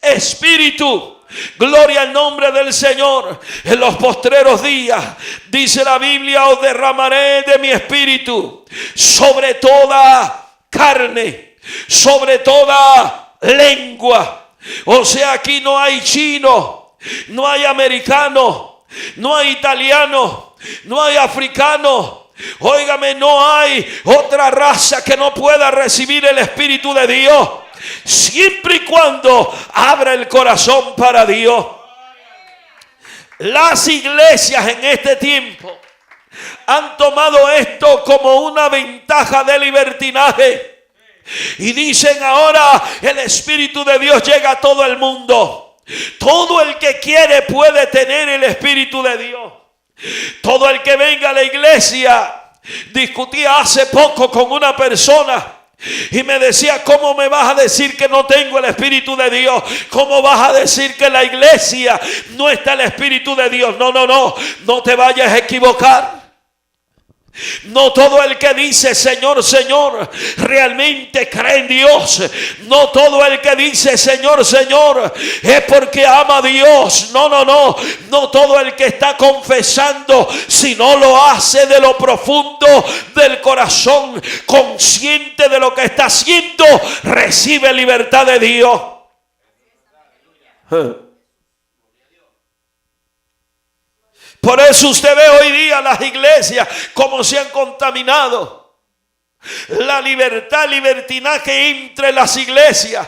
A: Espíritu. Gloria al nombre del Señor. En los postreros días, dice la Biblia, os derramaré de mi Espíritu sobre toda carne, sobre toda lengua. O sea, aquí no hay chino, no hay americano, no hay italiano, no hay africano. Óigame, no hay otra raza que no pueda recibir el Espíritu de Dios, siempre y cuando abra el corazón para Dios. Las iglesias en este tiempo han tomado esto como una ventaja de libertinaje. Y dicen ahora el Espíritu de Dios llega a todo el mundo. Todo el que quiere puede tener el Espíritu de Dios. Todo el que venga a la iglesia. Discutía hace poco con una persona y me decía, ¿cómo me vas a decir que no tengo el Espíritu de Dios? ¿Cómo vas a decir que en la iglesia no está el Espíritu de Dios? No te vayas a equivocar. No todo el que dice Señor, Señor, realmente cree en Dios. No todo el que dice Señor, Señor es porque ama a Dios. No todo el que está confesando, si no lo hace de lo profundo del corazón, consciente de lo que está haciendo, recibe libertad de Dios. Por eso usted ve hoy día las iglesias como se han contaminado. La libertad, libertinaje entre las iglesias.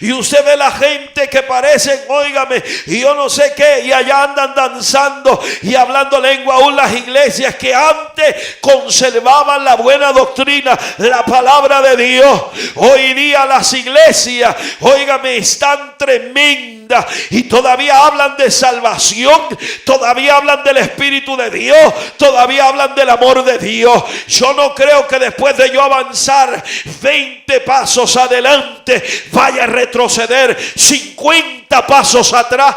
A: Y usted ve la gente que parecen, óigame, y yo no sé qué, y allá andan danzando y hablando lengua. Aún las iglesias que antes conservaban la buena doctrina, la palabra de Dios. Hoy día las iglesias, óigame, están tremendas y todavía hablan de salvación, todavía hablan del Espíritu de Dios, todavía hablan del amor de Dios. Yo no creo que después de yo avanzar 20 pasos adelante vaya a retroceder 50 pasos atrás.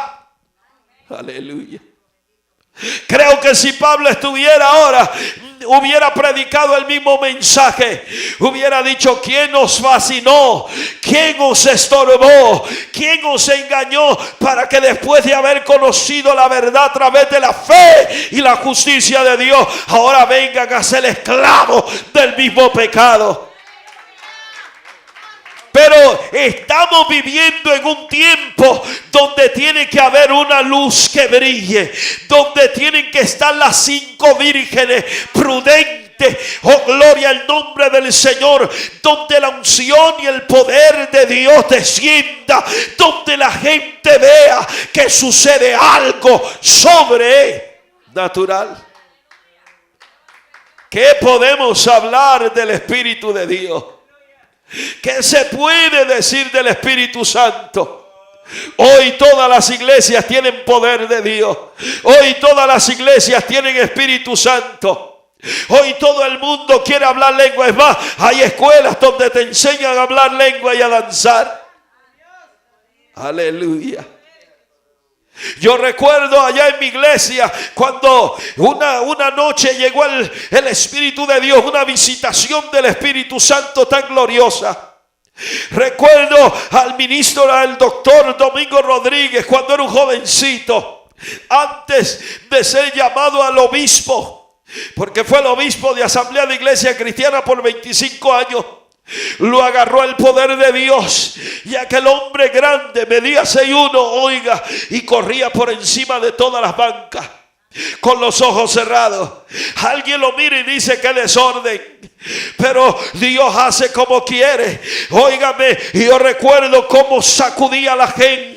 A: Aleluya. Creo que si Pablo estuviera ahora, hubiera predicado el mismo mensaje. Hubiera dicho, ¿quién os fascinó? ¿Quién os estorbó? ¿Quién os engañó para que después de haber conocido la verdad a través de la fe y la justicia de Dios, ahora vengan a ser esclavos del mismo pecado? Pero estamos viviendo en un tiempo donde tiene que haber una luz que brille, donde tienen que estar las 5 vírgenes prudentes, oh gloria al nombre del Señor, donde la unción y el poder de Dios descienda, donde la gente vea que sucede algo sobrenatural. ¿Qué podemos hablar del Espíritu de Dios? ¿Qué se puede decir del Espíritu Santo? Hoy todas las iglesias tienen poder de Dios. Hoy todas las iglesias tienen Espíritu Santo. Hoy todo el mundo quiere hablar lengua. Es más, hay escuelas donde te enseñan a hablar lengua y a danzar. Aleluya. Yo recuerdo allá en mi iglesia cuando una noche llegó el Espíritu de Dios, una visitación del Espíritu Santo tan gloriosa. Recuerdo al ministro, al doctor Domingo Rodríguez, cuando era un jovencito, antes de ser llamado al obispo, porque fue el obispo de Asamblea de Iglesia Cristiana por 25 años. Lo agarró el poder de Dios y aquel hombre grande medía 6'1", oiga, y corría por encima de todas las bancas con los ojos cerrados. Alguien lo mira y dice que desorden, pero Dios hace como quiere. Óigame, y yo recuerdo cómo sacudía a la gente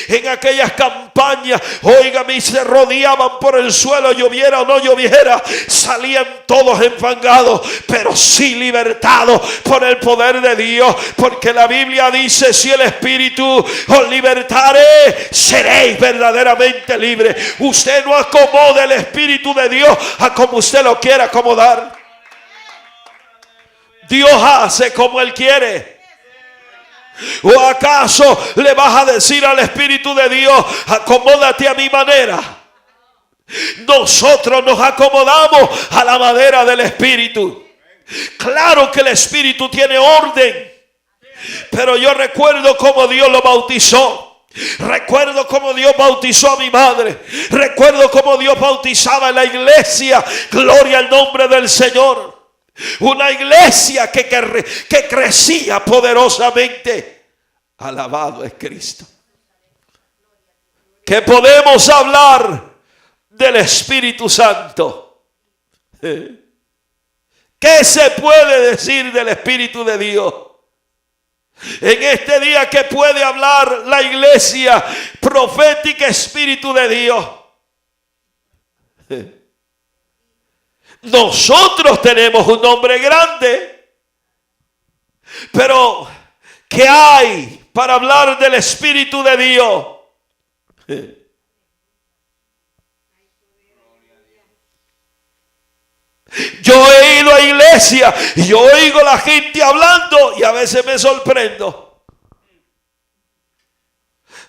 A: en aquellas campañas. Óigame, y se rodeaban por el suelo, lloviera o no lloviera, salían todos enfangados, pero sí libertados por el poder de Dios, porque la Biblia dice: si el Espíritu os libertare, seréis verdaderamente libres. Usted no acomode el Espíritu de Dios a como usted lo quiera acomodar. Dios hace como Él quiere. ¿O acaso le vas a decir al Espíritu de Dios: acomódate a mi manera? Nosotros nos acomodamos a la manera del Espíritu. Claro que el Espíritu tiene orden, pero yo recuerdo cómo Dios lo bautizó. Recuerdo cómo Dios bautizó a mi madre. Recuerdo cómo Dios bautizaba en la iglesia. Gloria al nombre del Señor. Una iglesia que crecía poderosamente. Alabado es Cristo. Que podemos hablar del Espíritu Santo. ¿Qué se puede decir del Espíritu de Dios? En este día, ¿qué puede hablar la iglesia profética Espíritu de Dios? Nosotros tenemos un nombre grande, pero ¿qué hay para hablar del Espíritu de Dios? Yo he ido a iglesia y yo oigo a la gente hablando y a veces me sorprendo.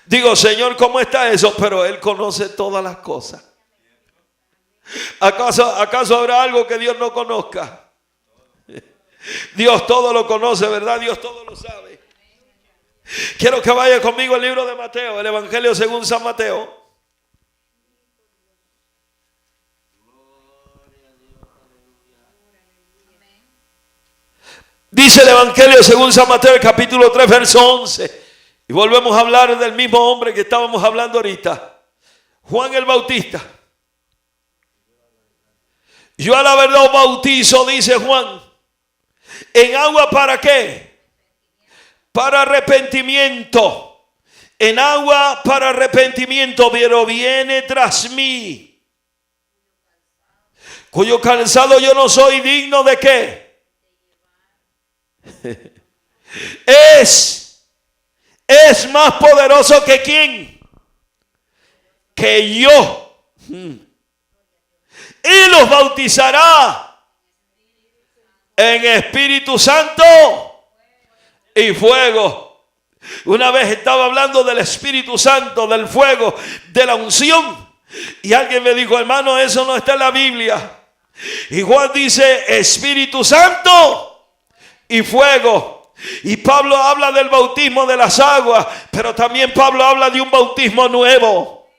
A: Digo: Señor, ¿cómo está eso? Pero Él conoce todas las cosas. ¿Acaso habrá algo que Dios no conozca? Dios todo lo conoce, ¿verdad? Dios todo lo sabe. Quiero que vaya conmigo al libro de Mateo, el Evangelio según San Mateo. Dice el Evangelio según San Mateo, el capítulo 3, verso 11. Y volvemos a hablar del mismo hombre que estábamos hablando ahorita. Juan el Bautista. Yo a la verdad os bautizo, dice Juan, en agua, ¿para qué? Para arrepentimiento. En agua para arrepentimiento, pero viene tras mí, cuyo calzado yo no soy digno de qué. Es más poderoso que quién, que yo, y los bautizará en Espíritu Santo y fuego. Una vez estaba hablando del Espíritu Santo, del fuego, de la unción, y alguien me dijo: hermano, eso no está en la Biblia. Y Juan dice Espíritu Santo y fuego. Y Pablo habla del bautismo de las aguas, pero también Pablo habla de un bautismo nuevo.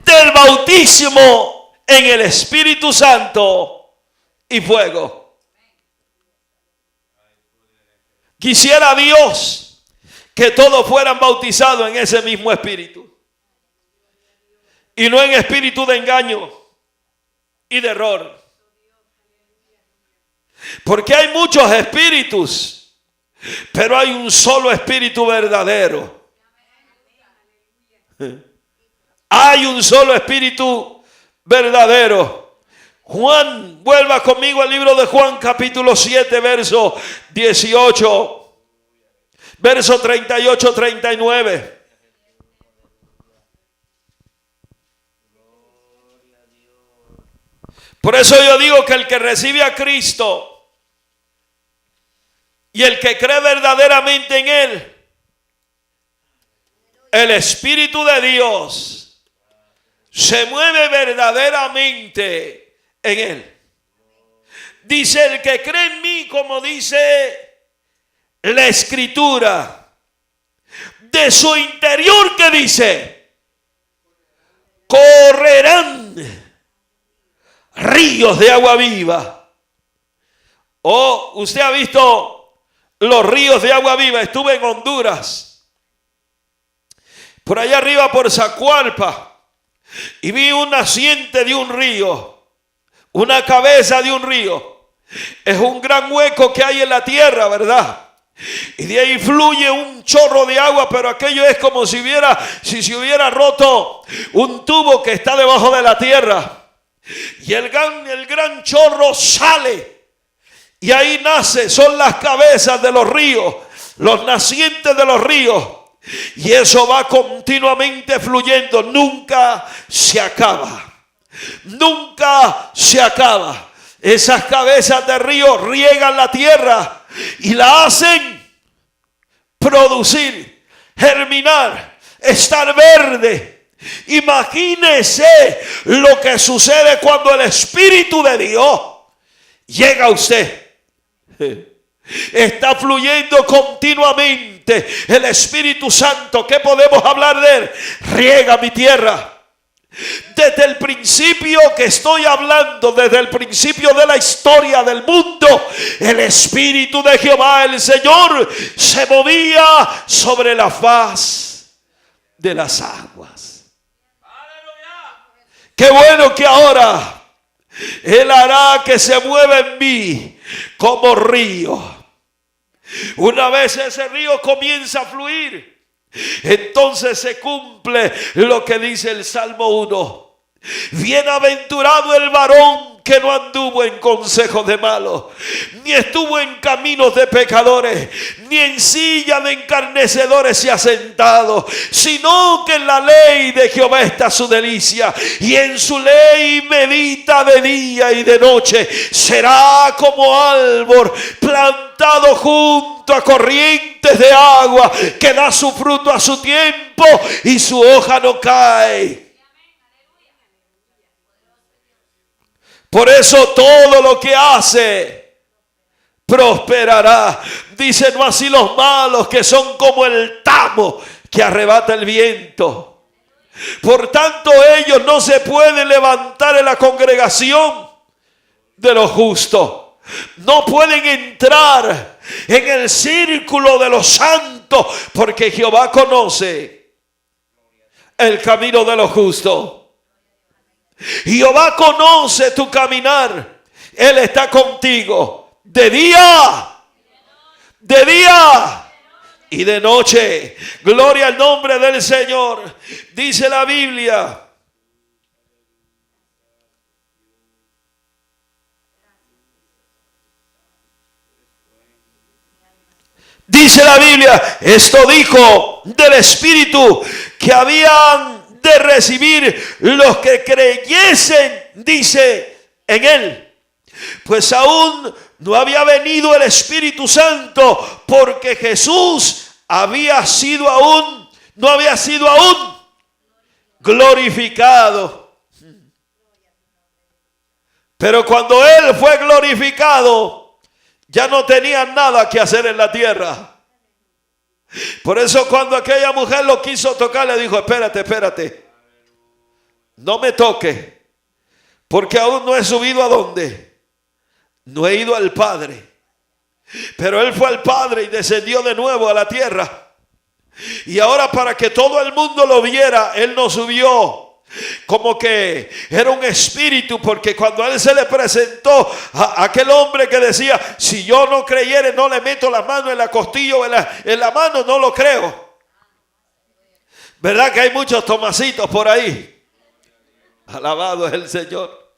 A: Del bautismo en el Espíritu Santo y fuego. Quisiera Dios que todos fueran bautizados en ese mismo espíritu, y no en espíritu de engaño y de error. Porque hay muchos espíritus, pero hay un solo espíritu verdadero. Hay un solo espíritu verdadero. Juan, vuelva conmigo al libro de Juan, capítulo 7, verso 18, verso 38, 39. Por eso yo digo que el que recibe a Cristo y el que cree verdaderamente en Él, el Espíritu de Dios se mueve verdaderamente en Él. Dice, el que cree en mí, como dice la Escritura, de su interior, que dice, correrán ríos de agua viva. Oh, usted ha visto los ríos de agua viva. Estuve en Honduras, por allá arriba por Zacualpa, y vi un naciente de un río, una cabeza de un río. Es un gran hueco que hay en la tierra, ¿verdad? Y de ahí fluye un chorro de agua, pero aquello es como si se hubiera roto un tubo que está debajo de la tierra. Y el gran chorro sale, y ahí nace, son las cabezas de los ríos, los nacientes de los ríos. Y eso va continuamente fluyendo, nunca se acaba. Nunca se acaba. Esas cabezas de río riegan la tierra y la hacen producir, germinar, estar verde. Imagínese lo que sucede cuando el Espíritu de Dios llega a usted. Está fluyendo continuamente el Espíritu Santo. ¿Qué podemos hablar de él? Riega mi tierra. Desde el principio que estoy hablando, desde el principio de la historia del mundo, el Espíritu de Jehová, el Señor, se movía sobre la faz de las aguas. Qué bueno que ahora Él hará que se mueva en mí como río. Una vez ese río comienza a fluir, entonces se cumple lo que dice el Salmo 1. Bienaventurado el varón que no anduvo en consejos de malos, ni estuvo en caminos de pecadores, ni en silla de encarnecedores se ha sentado, sino que en la ley de Jehová está su delicia, y en su ley medita de día y de noche. Será como árbol plantado junto a corrientes de agua, que da su fruto a su tiempo y su hoja no cae. Por eso todo lo que hace prosperará. Dicen no así los malos, que son como el tamo que arrebata el viento. Por tanto, ellos no se pueden levantar en la congregación de los justos. No pueden entrar en el círculo de los santos, porque Jehová conoce el camino de los justos. Jehová conoce tu caminar. Él está contigo de día y de noche. Gloria al nombre del Señor. Dice la Biblia, esto dijo del Espíritu que habían de recibir los que creyesen, dice, en él. Pues aún no había venido el Espíritu Santo, porque Jesús no había sido aún glorificado. Pero cuando él fue glorificado, ya no tenían nada que hacer en la tierra. Por eso cuando aquella mujer lo quiso tocar, le dijo, espérate, no me toque, porque aún no he subido a dónde, no he ido al Padre. Pero él fue al Padre y descendió de nuevo a la tierra. Y ahora, para que todo el mundo lo viera, él no subió como que era un espíritu, porque cuando a él se le presentó a aquel hombre que decía, si yo no creyere, no le meto la mano en la costilla o en la mano, no lo creo. ¿Verdad que hay muchos Tomasitos por ahí? Alabado es el Señor.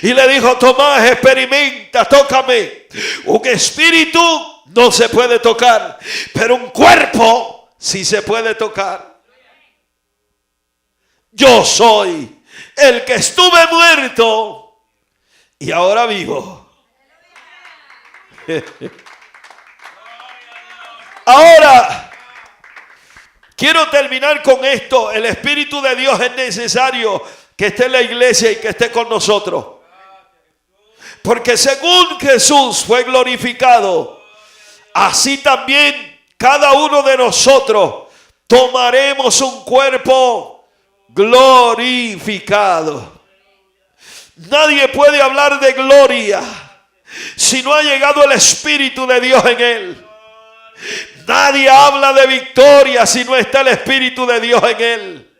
A: Y le dijo, Tomás, experimenta, tócame. Un espíritu no se puede tocar, pero un cuerpo sí se puede tocar. Yo soy el que estuve muerto y ahora vivo. Ahora, quiero terminar con esto. El Espíritu de Dios es necesario que esté en la iglesia y que esté con nosotros. Porque según Jesús fue glorificado, así también cada uno de nosotros tomaremos un cuerpo glorificado. Nadie puede hablar de gloria si no ha llegado el Espíritu de Dios en él. Nadie habla de victoria si no está el Espíritu de Dios en él.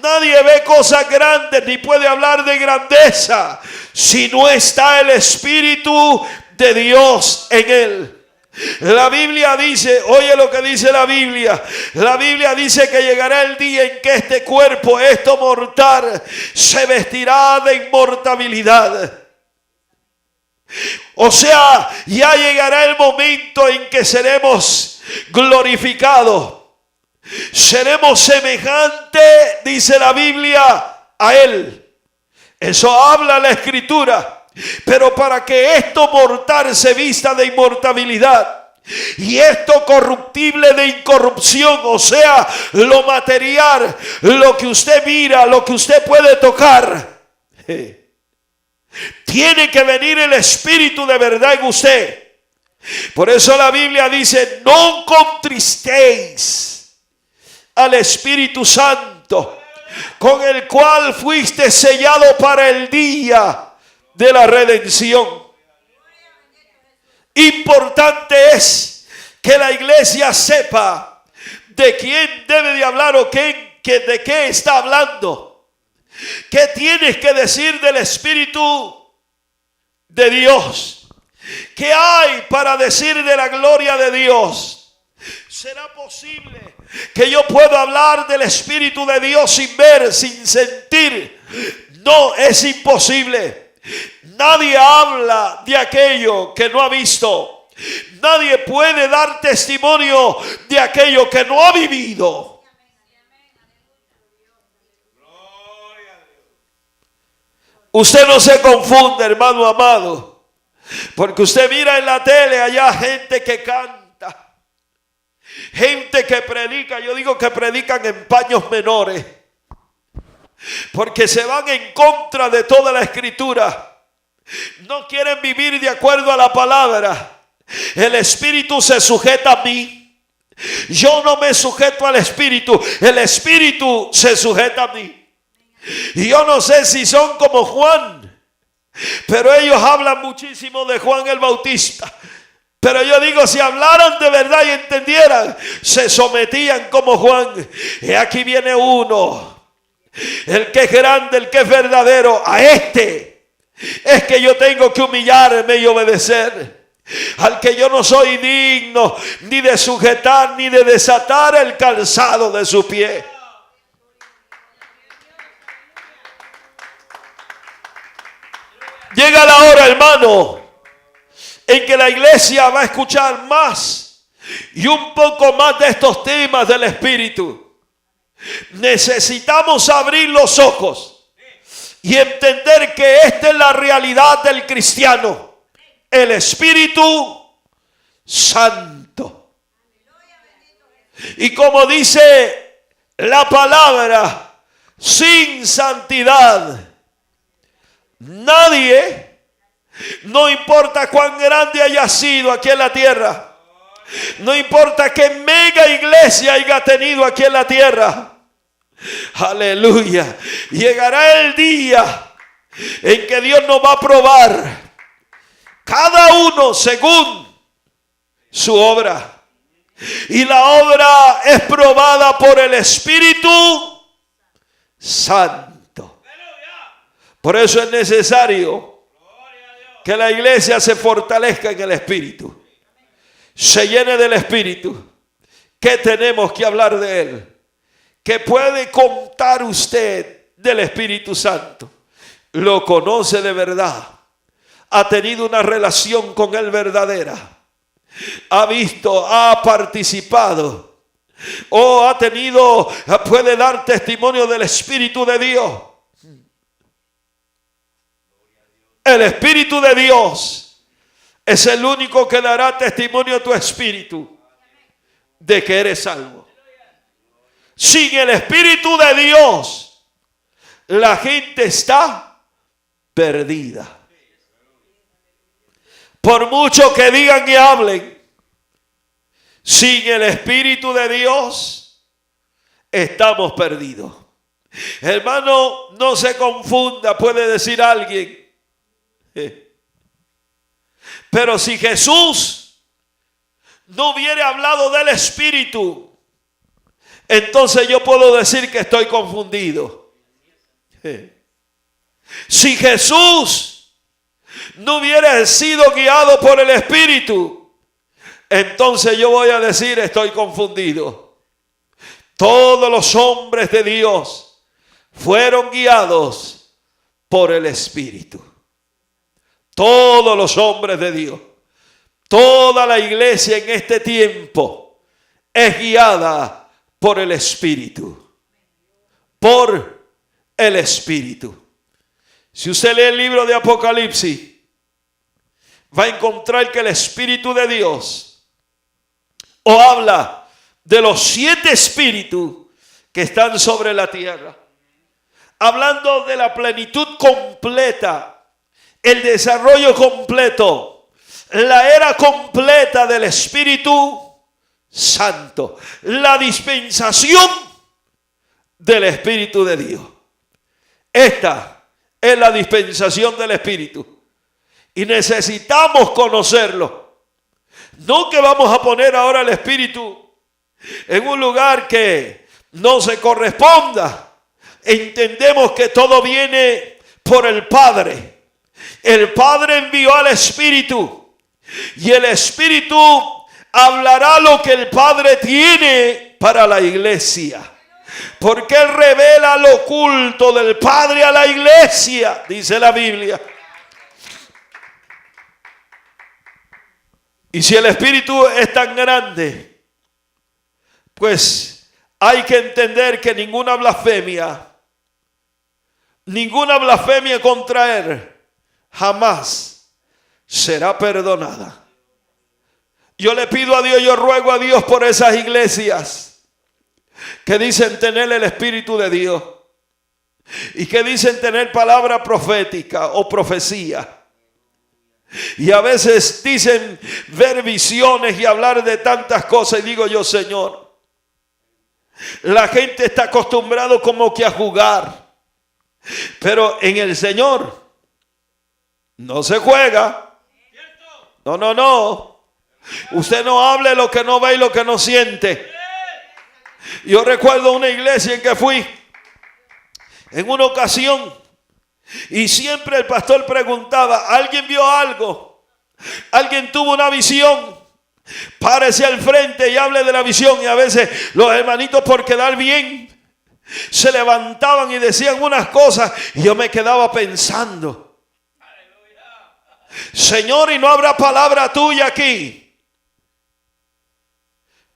A: Nadie ve cosas grandes ni puede hablar de grandeza si no está el Espíritu de Dios en él. La Biblia dice, oye lo que dice la Biblia. La Biblia dice que llegará el día en que este cuerpo, esto mortal, se vestirá de inmortalidad. O sea, ya llegará el momento en que seremos glorificados. Seremos semejantes, dice la Biblia, a Él. Eso habla la Escritura. Pero para que esto mortal se vista de inmortalidad y esto corruptible de incorrupción, o sea, lo material, lo que usted mira, lo que usted puede tocar, tiene que venir el Espíritu de verdad en usted. Por eso la Biblia dice, no contristéis al Espíritu Santo, con el cual fuiste sellado para el día de la redención. Importante es que la iglesia sepa de quién debe de hablar o de qué está hablando. ¿Qué tienes que decir del Espíritu de Dios? ¿Qué hay para decir de la gloria de Dios? ¿Será posible que yo pueda hablar del Espíritu de Dios sin ver, sin sentir? No, es imposible. Nadie habla de aquello que no ha visto. Nadie puede dar testimonio de aquello que no ha vivido. Usted no se confunde, hermano amado, porque usted mira en la tele allá gente que canta, gente que predica. Yo digo que predican en paños menores, porque se van en contra de toda la Escritura. No quieren vivir de acuerdo a la palabra. El Espíritu se sujeta a mí. Yo no me sujeto al Espíritu. El Espíritu se sujeta a mí. Y yo no sé si son como Juan, pero ellos hablan muchísimo de Juan el Bautista. Pero yo digo, si hablaran de verdad y entendieran, se sometían como Juan. Y aquí viene uno, el que es grande, el que es verdadero. A este es que yo tengo que humillarme y obedecer. Al que yo no soy digno ni de sujetar ni de desatar el calzado de su pie. Llega la hora, hermano, en que la iglesia va a escuchar más y un poco más de estos temas del Espíritu. Necesitamos abrir los ojos y entender que esta es la realidad del cristiano. El Espíritu Santo. Y como dice la palabra, sin santidad nadie, no importa cuán grande haya sido aquí en la tierra, no importa qué mega iglesia haya tenido aquí en la tierra, aleluya, llegará el día en que Dios nos va a probar cada uno según su obra. Y la obra es probada por el Espíritu Santo. Por eso es necesario que la iglesia se fortalezca en el Espíritu, se llene del Espíritu. ¿Qué tenemos que hablar de Él? ¿Qué puede contar usted del Espíritu Santo? Lo conoce de verdad, ha tenido una relación con Él verdadera, ha visto, ha participado, o ha tenido, puede dar testimonio del Espíritu de Dios. el Espíritu de Dios es el único que dará testimonio a tu espíritu de que eres salvo. Sin el Espíritu de Dios, la gente está perdida. Por mucho que digan y hablen, sin el Espíritu de Dios, estamos perdidos. Hermano, no se confunda, puede decir alguien. Pero si Jesús no hubiera hablado del Espíritu, entonces yo puedo decir que estoy confundido. Si Jesús no hubiera sido guiado por el Espíritu, entonces yo voy a decir estoy confundido. Todos los hombres de Dios fueron guiados por el Espíritu. Todos los hombres de Dios. Toda la iglesia en este tiempo es guiada por el Espíritu. Por el Espíritu. Si usted lee el libro de Apocalipsis, va a encontrar que el Espíritu de Dios o habla de los 7 espíritus que están sobre la tierra. Hablando de la plenitud completa, el desarrollo completo, la era completa del Espíritu Santo, la dispensación del Espíritu de Dios. Esta es la dispensación del Espíritu. Y necesitamos conocerlo. No que vamos a poner ahora el Espíritu en un lugar que no se corresponda. Entendemos que todo viene por el Padre. El Padre envió al Espíritu. Y el Espíritu hablará lo que el Padre tiene para la iglesia. Porque Él revela lo oculto del Padre a la iglesia, dice la Biblia. Y si el Espíritu es tan grande, pues hay que entender que ninguna blasfemia contra Él jamás será perdonada. Yo le pido a Dios, yo ruego a Dios por esas iglesias que dicen tener el Espíritu de Dios y que dicen tener palabra profética o profecía. Y a veces dicen ver visiones y hablar de tantas cosas. Y digo yo, Señor, la gente está acostumbrado como que a jugar. Pero en el Señor no se juega. No. Usted no hable lo que no ve y lo que no siente. Yo recuerdo una iglesia en que fui en una ocasión y siempre el pastor preguntaba, ¿alguien vio algo? ¿Alguien tuvo una visión? Párese al frente y hable de la visión. Y a veces los hermanitos, por quedar bien, se levantaban y decían unas cosas y yo me quedaba pensando, Señor, ¿y no habrá palabra tuya aquí?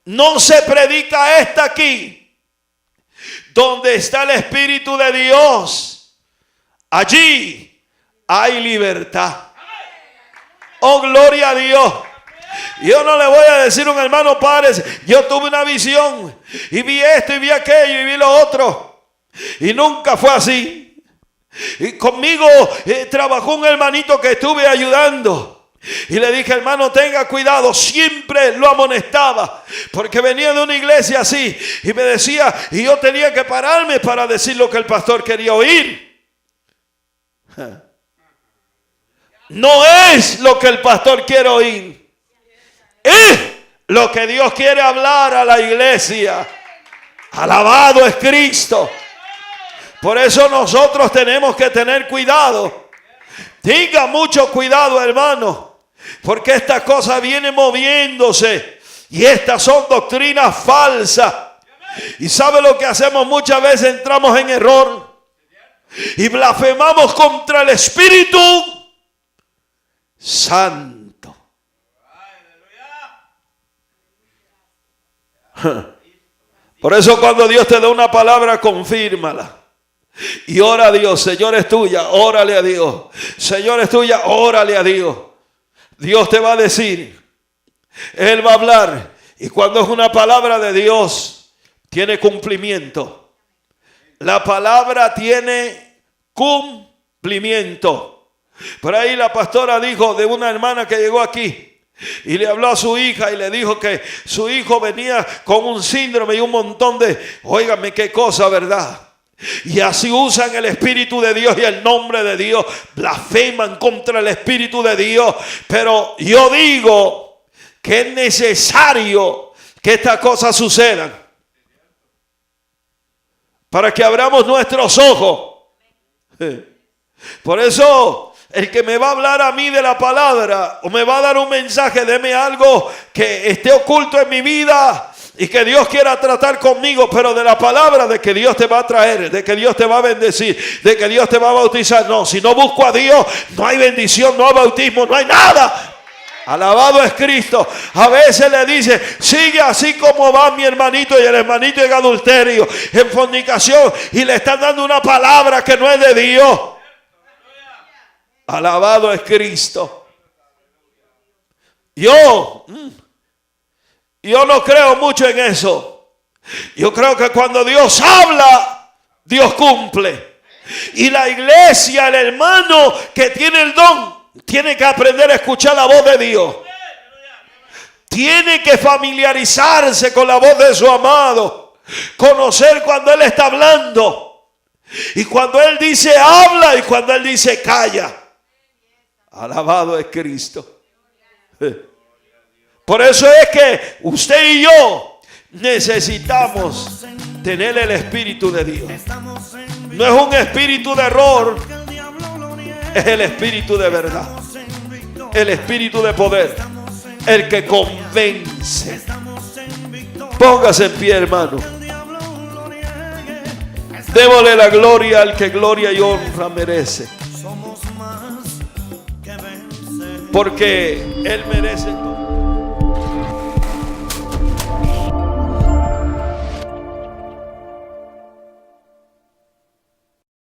A: No se predica esta aquí. Donde está el Espíritu de Dios, allí hay libertad. Oh, gloria a Dios. Yo no le voy a decir a un hermano, párese, yo tuve una visión y vi esto y vi aquello y vi lo otro. Y nunca fue así. Y conmigo trabajó un hermanito que estuve ayudando. Y le dije, hermano, tenga cuidado. Siempre lo amonestaba, porque venía de una iglesia así y me decía, y yo tenía que pararme para decir lo que el pastor quería oír. No es lo que el pastor quiere oír, es lo que Dios quiere hablar a la iglesia. Alabado es Cristo. Por eso nosotros tenemos que tener cuidado. Tenga mucho cuidado, hermano, porque esta cosa viene moviéndose y estas son doctrinas falsas. Y ¿sabe lo que hacemos? Muchas veces entramos en error y blasfemamos contra el Espíritu Santo. Por eso cuando Dios te da una palabra, confírmala. Y ora a Dios. Señor, es tuya, órale a Dios. Señor, es tuya, órale a Dios. Dios te va a decir, Él va a hablar. Y cuando es una palabra de Dios, tiene cumplimiento. La palabra tiene cumplimiento. Por ahí la pastora dijo de una hermana que llegó aquí y le habló a su hija y le dijo que su hijo venía con un síndrome y un montón de, óigame qué cosa, ¿verdad? Y así usan el Espíritu de Dios y el nombre de Dios, blasfeman contra el Espíritu de Dios. Pero yo digo que es necesario que estas cosas sucedan para que abramos nuestros ojos. Por eso, el que me va a hablar a mí de la palabra o me va a dar un mensaje, deme algo que esté oculto en mi vida y que Dios quiera tratar conmigo, pero de la palabra, de que Dios te va a traer, de que Dios te va a bendecir, de que Dios te va a bautizar. No, si no busco a Dios, no hay bendición, no hay bautismo, no hay nada. Alabado es Cristo. A veces le dice, sigue así como va mi hermanito, y el hermanito en adulterio, en fornicación, y le están dando una palabra que no es de Dios. Alabado es Cristo. Yo no creo mucho en eso. Yo creo que cuando Dios habla, Dios cumple. Y la iglesia, el hermano que tiene el don, tiene que aprender a escuchar la voz de Dios. Tiene que familiarizarse con la voz de su amado. Conocer cuando Él está hablando. Y cuando Él dice habla y cuando Él dice calla. Alabado es Cristo. Por eso es que usted y yo necesitamos tener el Espíritu de Dios. No es un espíritu de error, es el Espíritu de verdad, el Espíritu de poder, el que convence. Póngase en pie, hermano. Démosle la gloria al que gloria y honra merece, porque Él merece todo.